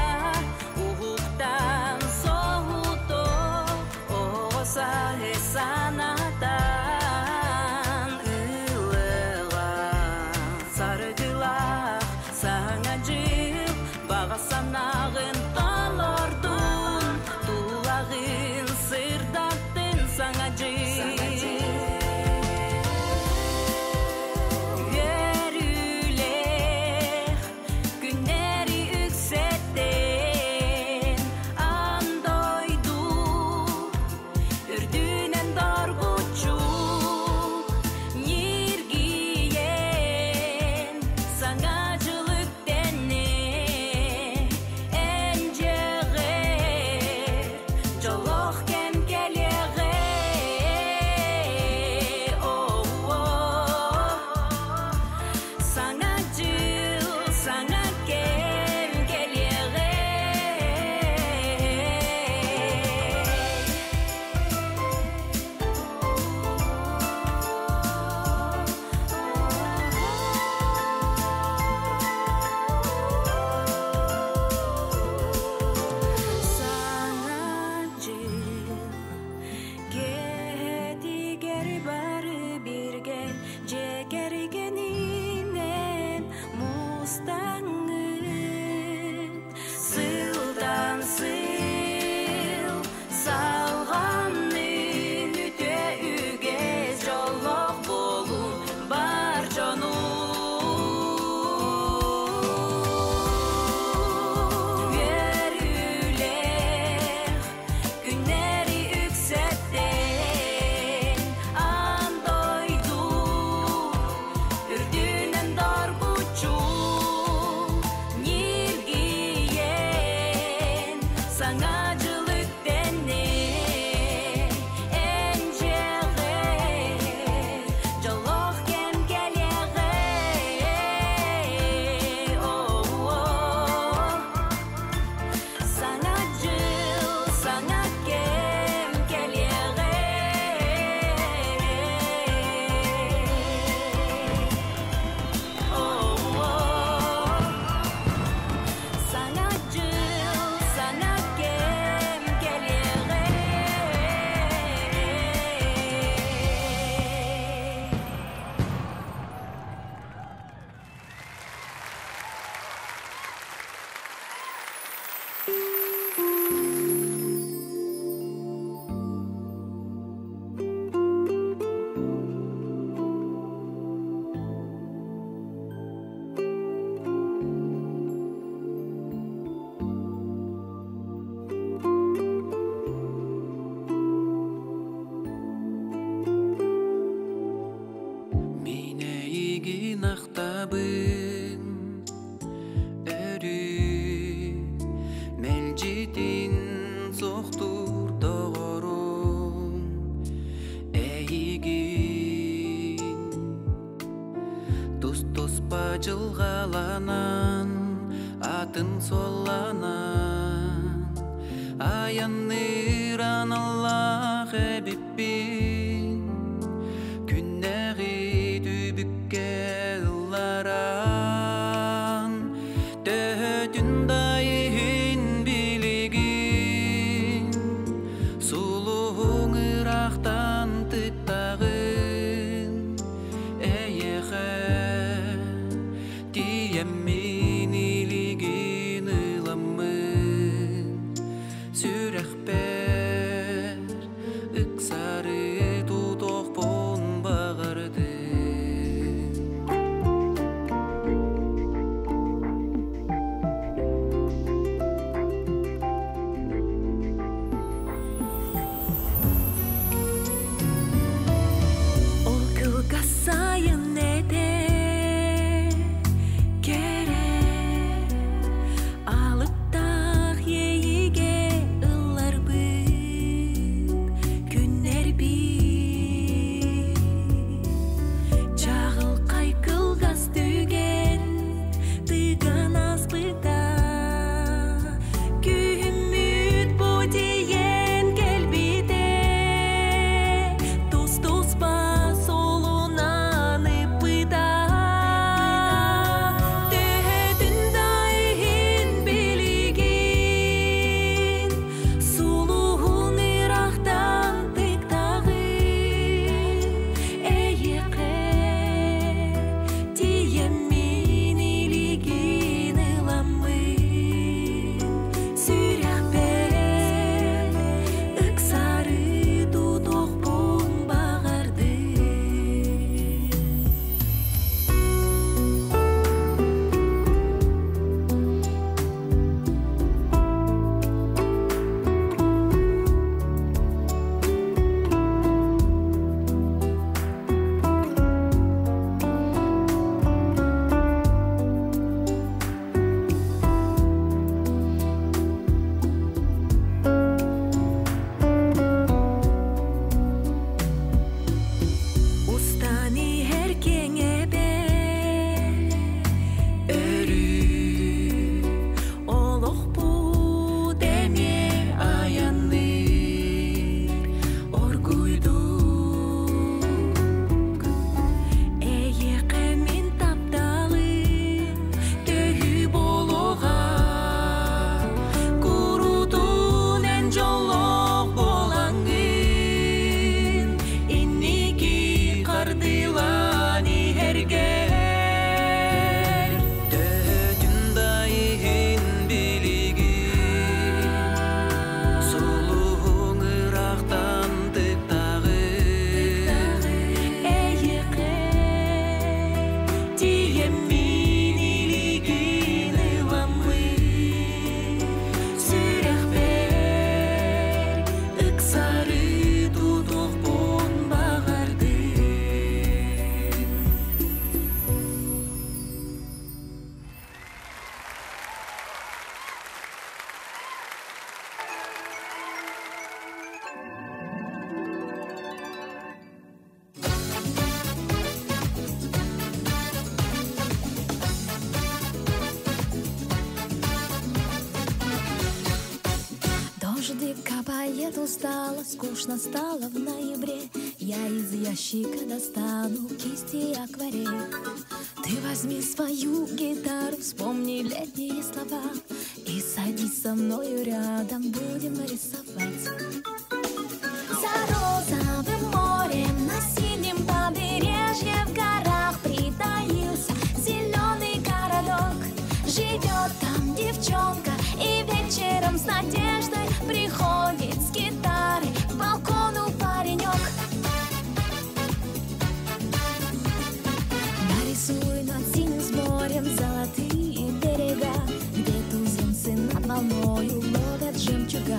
нахтабын өрі мәлжетін соқтур тоғырым әйгін тұс-тұспа жылғаланан атын соланан аянныран Аллах әбіппін күннәғи дүбікке ылларан төтін дайын білігін сұлуың ырақтан тұттағын әйеғі тиеммін илігін ыламын сүрәхпер ықсары тутоқпон бағарды Ол кылга сайын эте керек алыптақ ейге ылларбын күннер бий чағыл қайкылгас түген тыган аспыта күммүт бодиен келбите тус-туспа солунан ыпыта төтін дайын білігін сұлуын ырақтан тықтағын әйеқе тиеммін илігін ыламын сүрәхпер ықсары тутоқпон бағарды Устани эркеңе бер өрү олоқпу деме аянныр оргуйдук эйеқе мен тапталым төгү болуға курутунен жолоқ болаңын инники кардылани эргер төтін дайын білігін сұлуың ырақтан тықтағын әйеқе тиеммін илігін ыламын сүрәхпер ықсары тутоқпон бағарды Дождик капает устало, скучно стало в ноябре. Я из ящика достану кисти и акварель. Ты возьми свою гитару, вспомни летние слова и садись со мною рядом, будем рисовать. За розовым морем на синем побережье в горах притаился зеленый городок. Живет там девчонка и вечером с надеждой приходит с гитарой к балкону паренек. Нарисуй над синим с морем золотые берега, где туземцы над волною ловят жемчуга,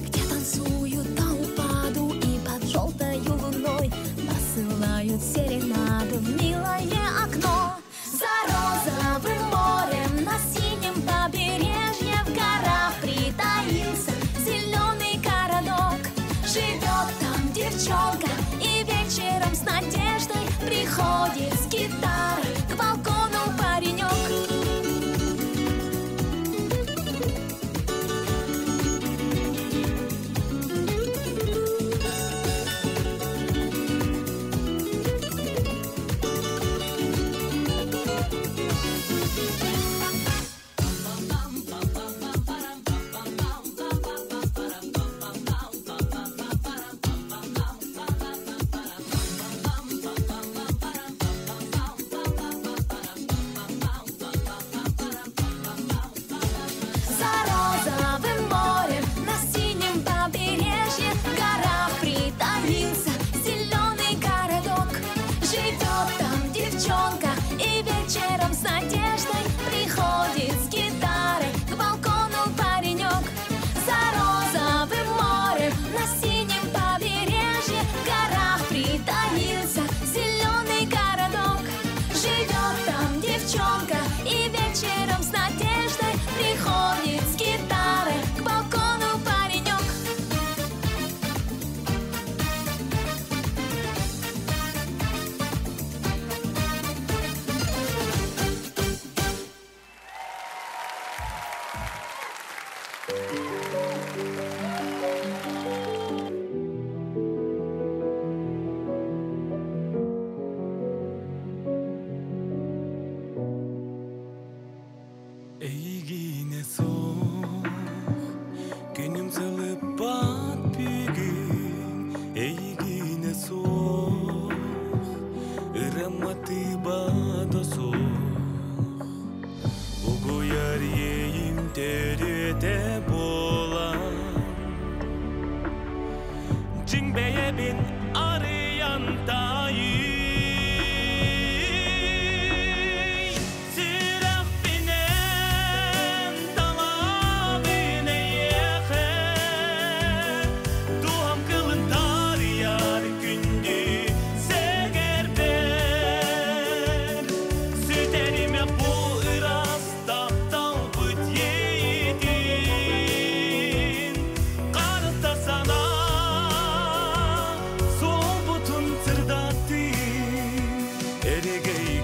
где танцуют до упаду и под желтою луной посылают серенаду в милое окно.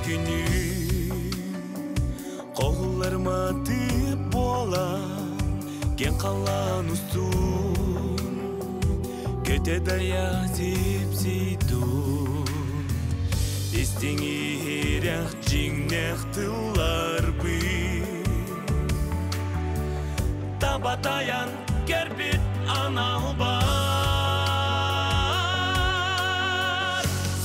күні Қолларыма тиіп болам Кен қалан ұстун Көте дая зеп-зейду Истеңі ерек жеңнек тылар бұл Табатаян кербит анал бар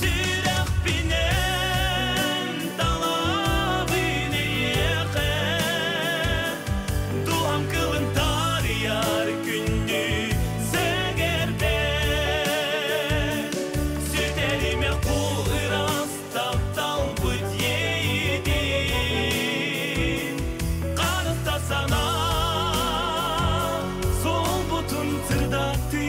Сирек пинен талабын еқе Дуам кылын тарияр күнді сәгерде Сүтеріме құл ырас таптал бұд ейден Қарыста сана Сол бұтын цырдатты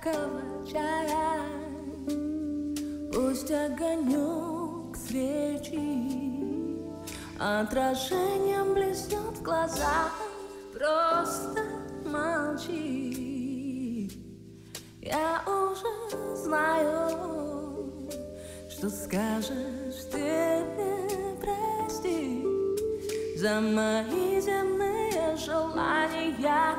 сладкого чая. Пусть огонек свечи отражением блеснет в глазах. Просто молчи. Я уже знаю, что скажешь ты мне прости за мои земные желания.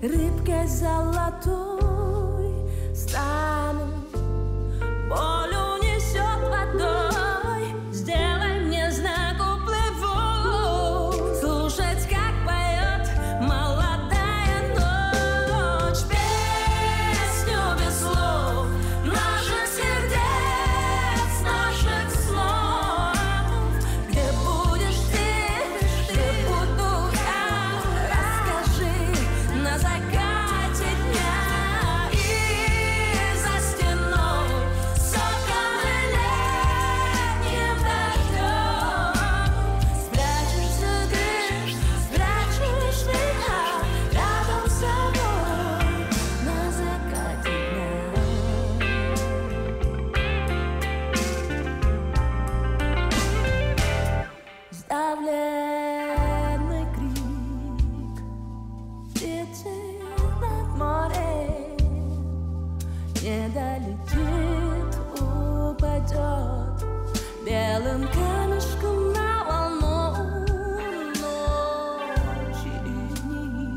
Рыбкой золотой стану, боль унесет водой. Сделай мне знак, уплыву, слушать, как поет молодая ночь. Песню без слов наших сердец, наших слов. Где будешь ты, где буду я, расскажи на закате дня. И за стеной соком и летним дождем спрячешься ты, спрячешь меня рядом с собой на закате дня. Сдавленный крик летит над морем, не долетит, упадет белым камешком на волну. Ночи и дни,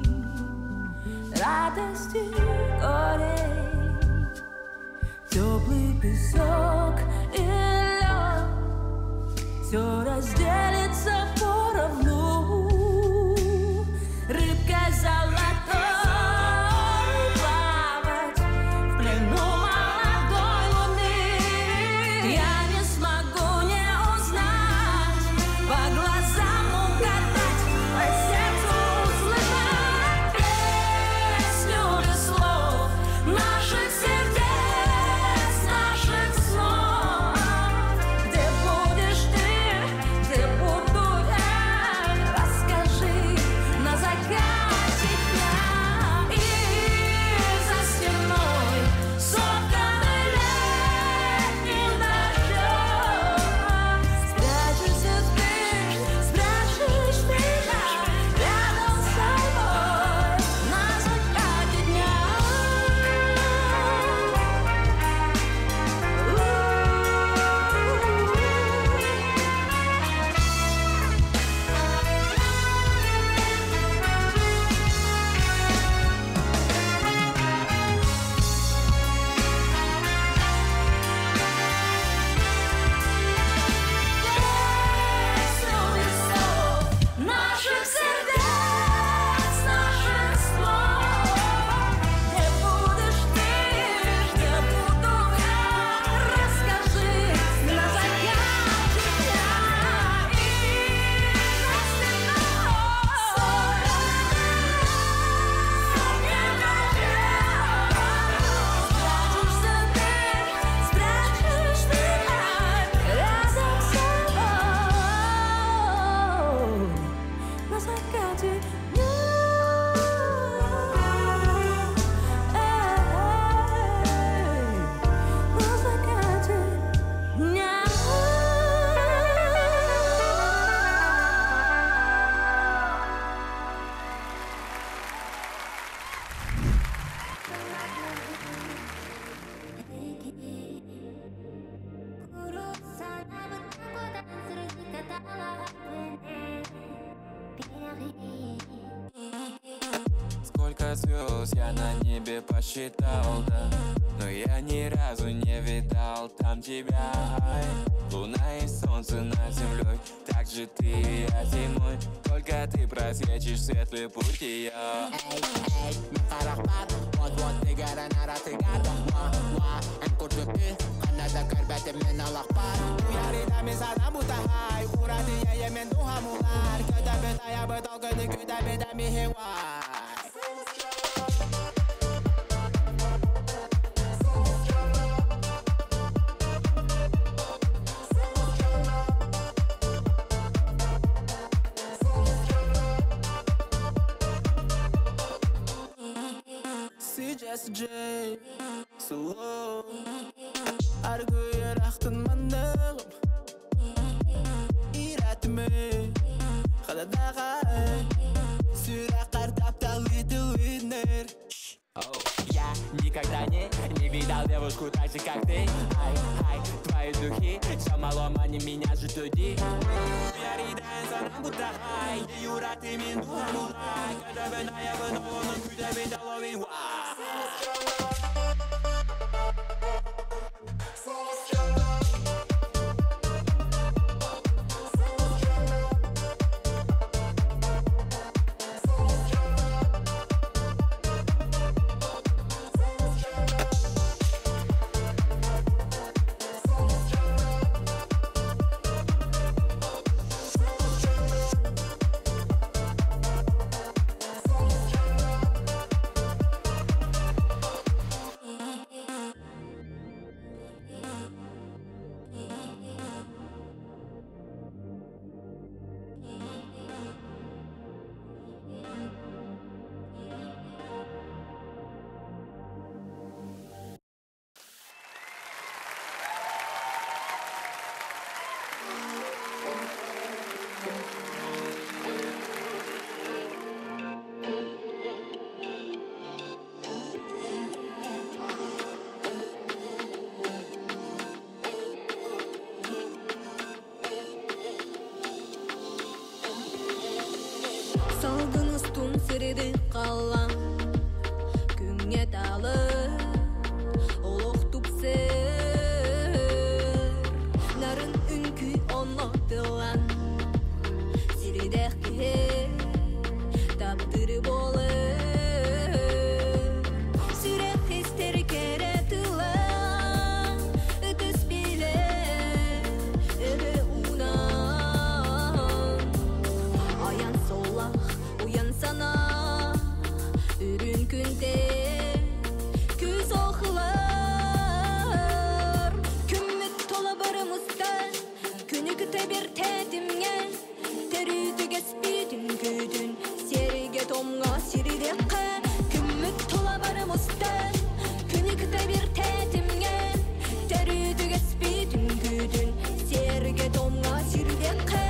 радости, горе, теплый песок и лед, все разделится поровну. Рыбкой золотой плавать в плену молодой луны. Я не смогу не узнать, по глазам угадать, по сердцу узнавать. Песню без слов наших сердец, наших слов. Где будешь ты, где буду я, расскажи на закате дня. И за стеной соком и летним дождем спрячешься ты, спрячешь меня рядом с собой на закате дня. Наших сердец, наших слов. Где будешь ты, где буду я, расскажи на закате дня. И за стеной спрячешься ты, спрячешь меня рядом с собой на закате дня. На закате дня. Сколько звезд я на небе посчитал, да, но я ни разу не видал там тебя. Ай, луна и солнце над землей, так же ты и я зимой. Только ты просвечишь светлый путь и я. Эй, мен қарақпар, вот дегері нараты гарды. Ән көрдікті, қанада көрбәті мен алақпар. Уярida мен сана бұтағай, ұрады ие мен дұғамулар. Көтәбі таябы толғыны көтәбі дәмі хевай. Jesse J Slow Argu yaraqtın manığım İratımı Xaladağa Süre qardap da little winner Я никогда не видал девушку так же, как ты Ай, твои духи, все малом, они меня же туди Я ридаю за нам будто хай Юра, ты min духа, когда бы на я бы новым куда бы доловин Салдыңыз тун сіреді қала Күңе талы Олық тұпсыр Нарын үнкі онлықтылан Сірідек ке Таптыры болыр Сүрек тестер кере тыла Үтіс біле Әрі унан Аян солақ Уян sana ürün günde Küz oxlar Kümmüt tola barımızdan Günü küte bir tedimge Terüdü gespidin güdün Serige tomga siridekka Kümmüt tola barımızdan Günü küte bir tedimge Terüdü gespidin güdün Serige tomga siridekka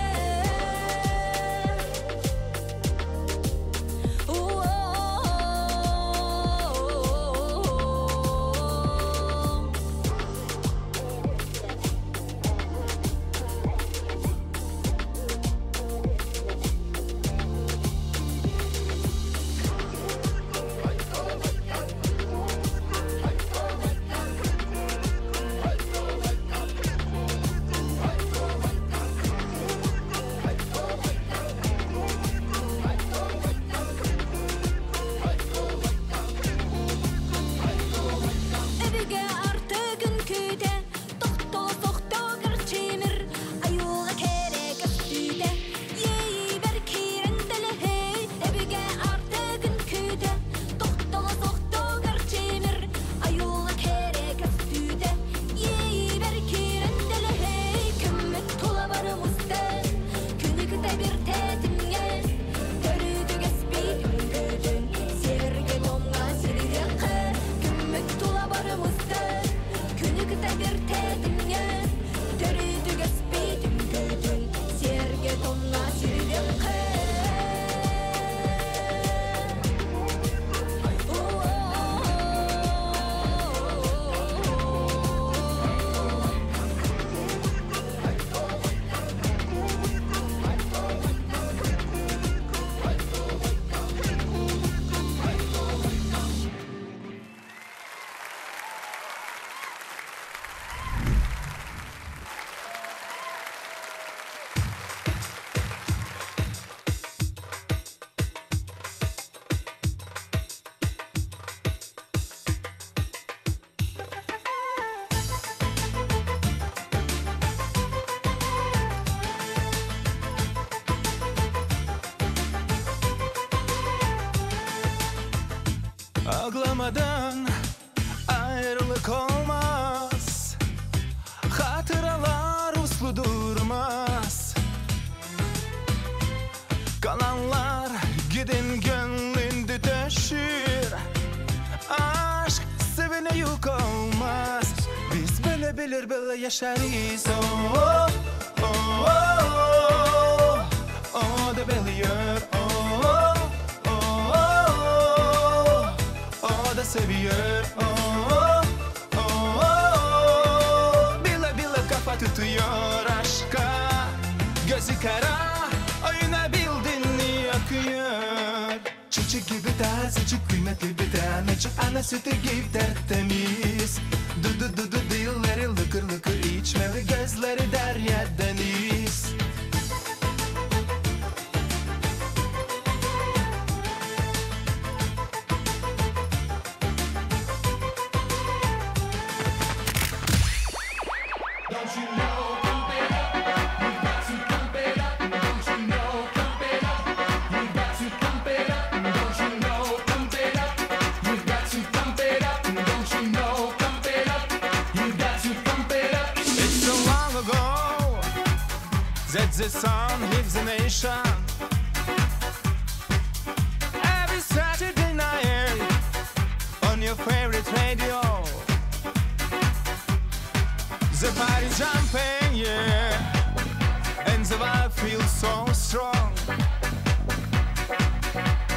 Ağlamadan ayrılık olmaz Hatıralar uslu durmaz Kalanlar gidin gönlünde taşır seni yük olmaz. Biz böyle bilir böyle yaşarız. Oh, oh, oh, oh, da biliyor. Oh, oh, oh, o da seviyor. Oh, oh, oh, bile bile kafa tutuyor aşka. Gözü kara, oyuna bildin yakıyor. Çiçek gibi tazecik, kıymetli bir tanecik, ana sütü gibi tertemiz. Dudu dudu dilleri lıkır lıkır içmeli, gözleri derya deniz. Don't you know, pump it up, you got to pump it up. Don't you know, pump it up, you got to pump it up. Don't you know, pump it up, you got to pump it up. Don't you know, pump it up, you got to pump it up. It's so long ago that the sun hits the nation. Every Saturday night on your favorite radio. The party jumping, yeah, and the vibe feels so strong.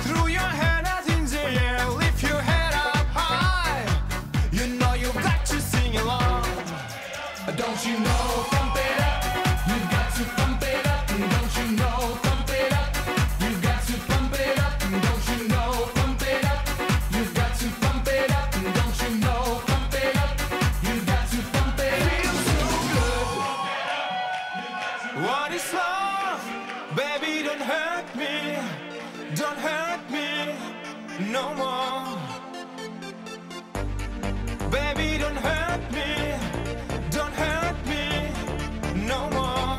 Throw your hand out in the air, lift your head up high. You know you've got to sing along. Don't you know, pump it up, you got to pump it up. Don't you know, pump it up, you got to pump it up. Don't you know, pump it up, you got to pump it up. Don't you know, pump it up, you got to pump it up. What is love? Baby, don't hurt me. Don't hurt me no more. Baby, don't hurt me. Don't hurt me no more.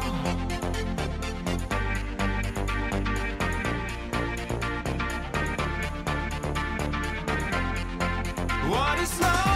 What is love?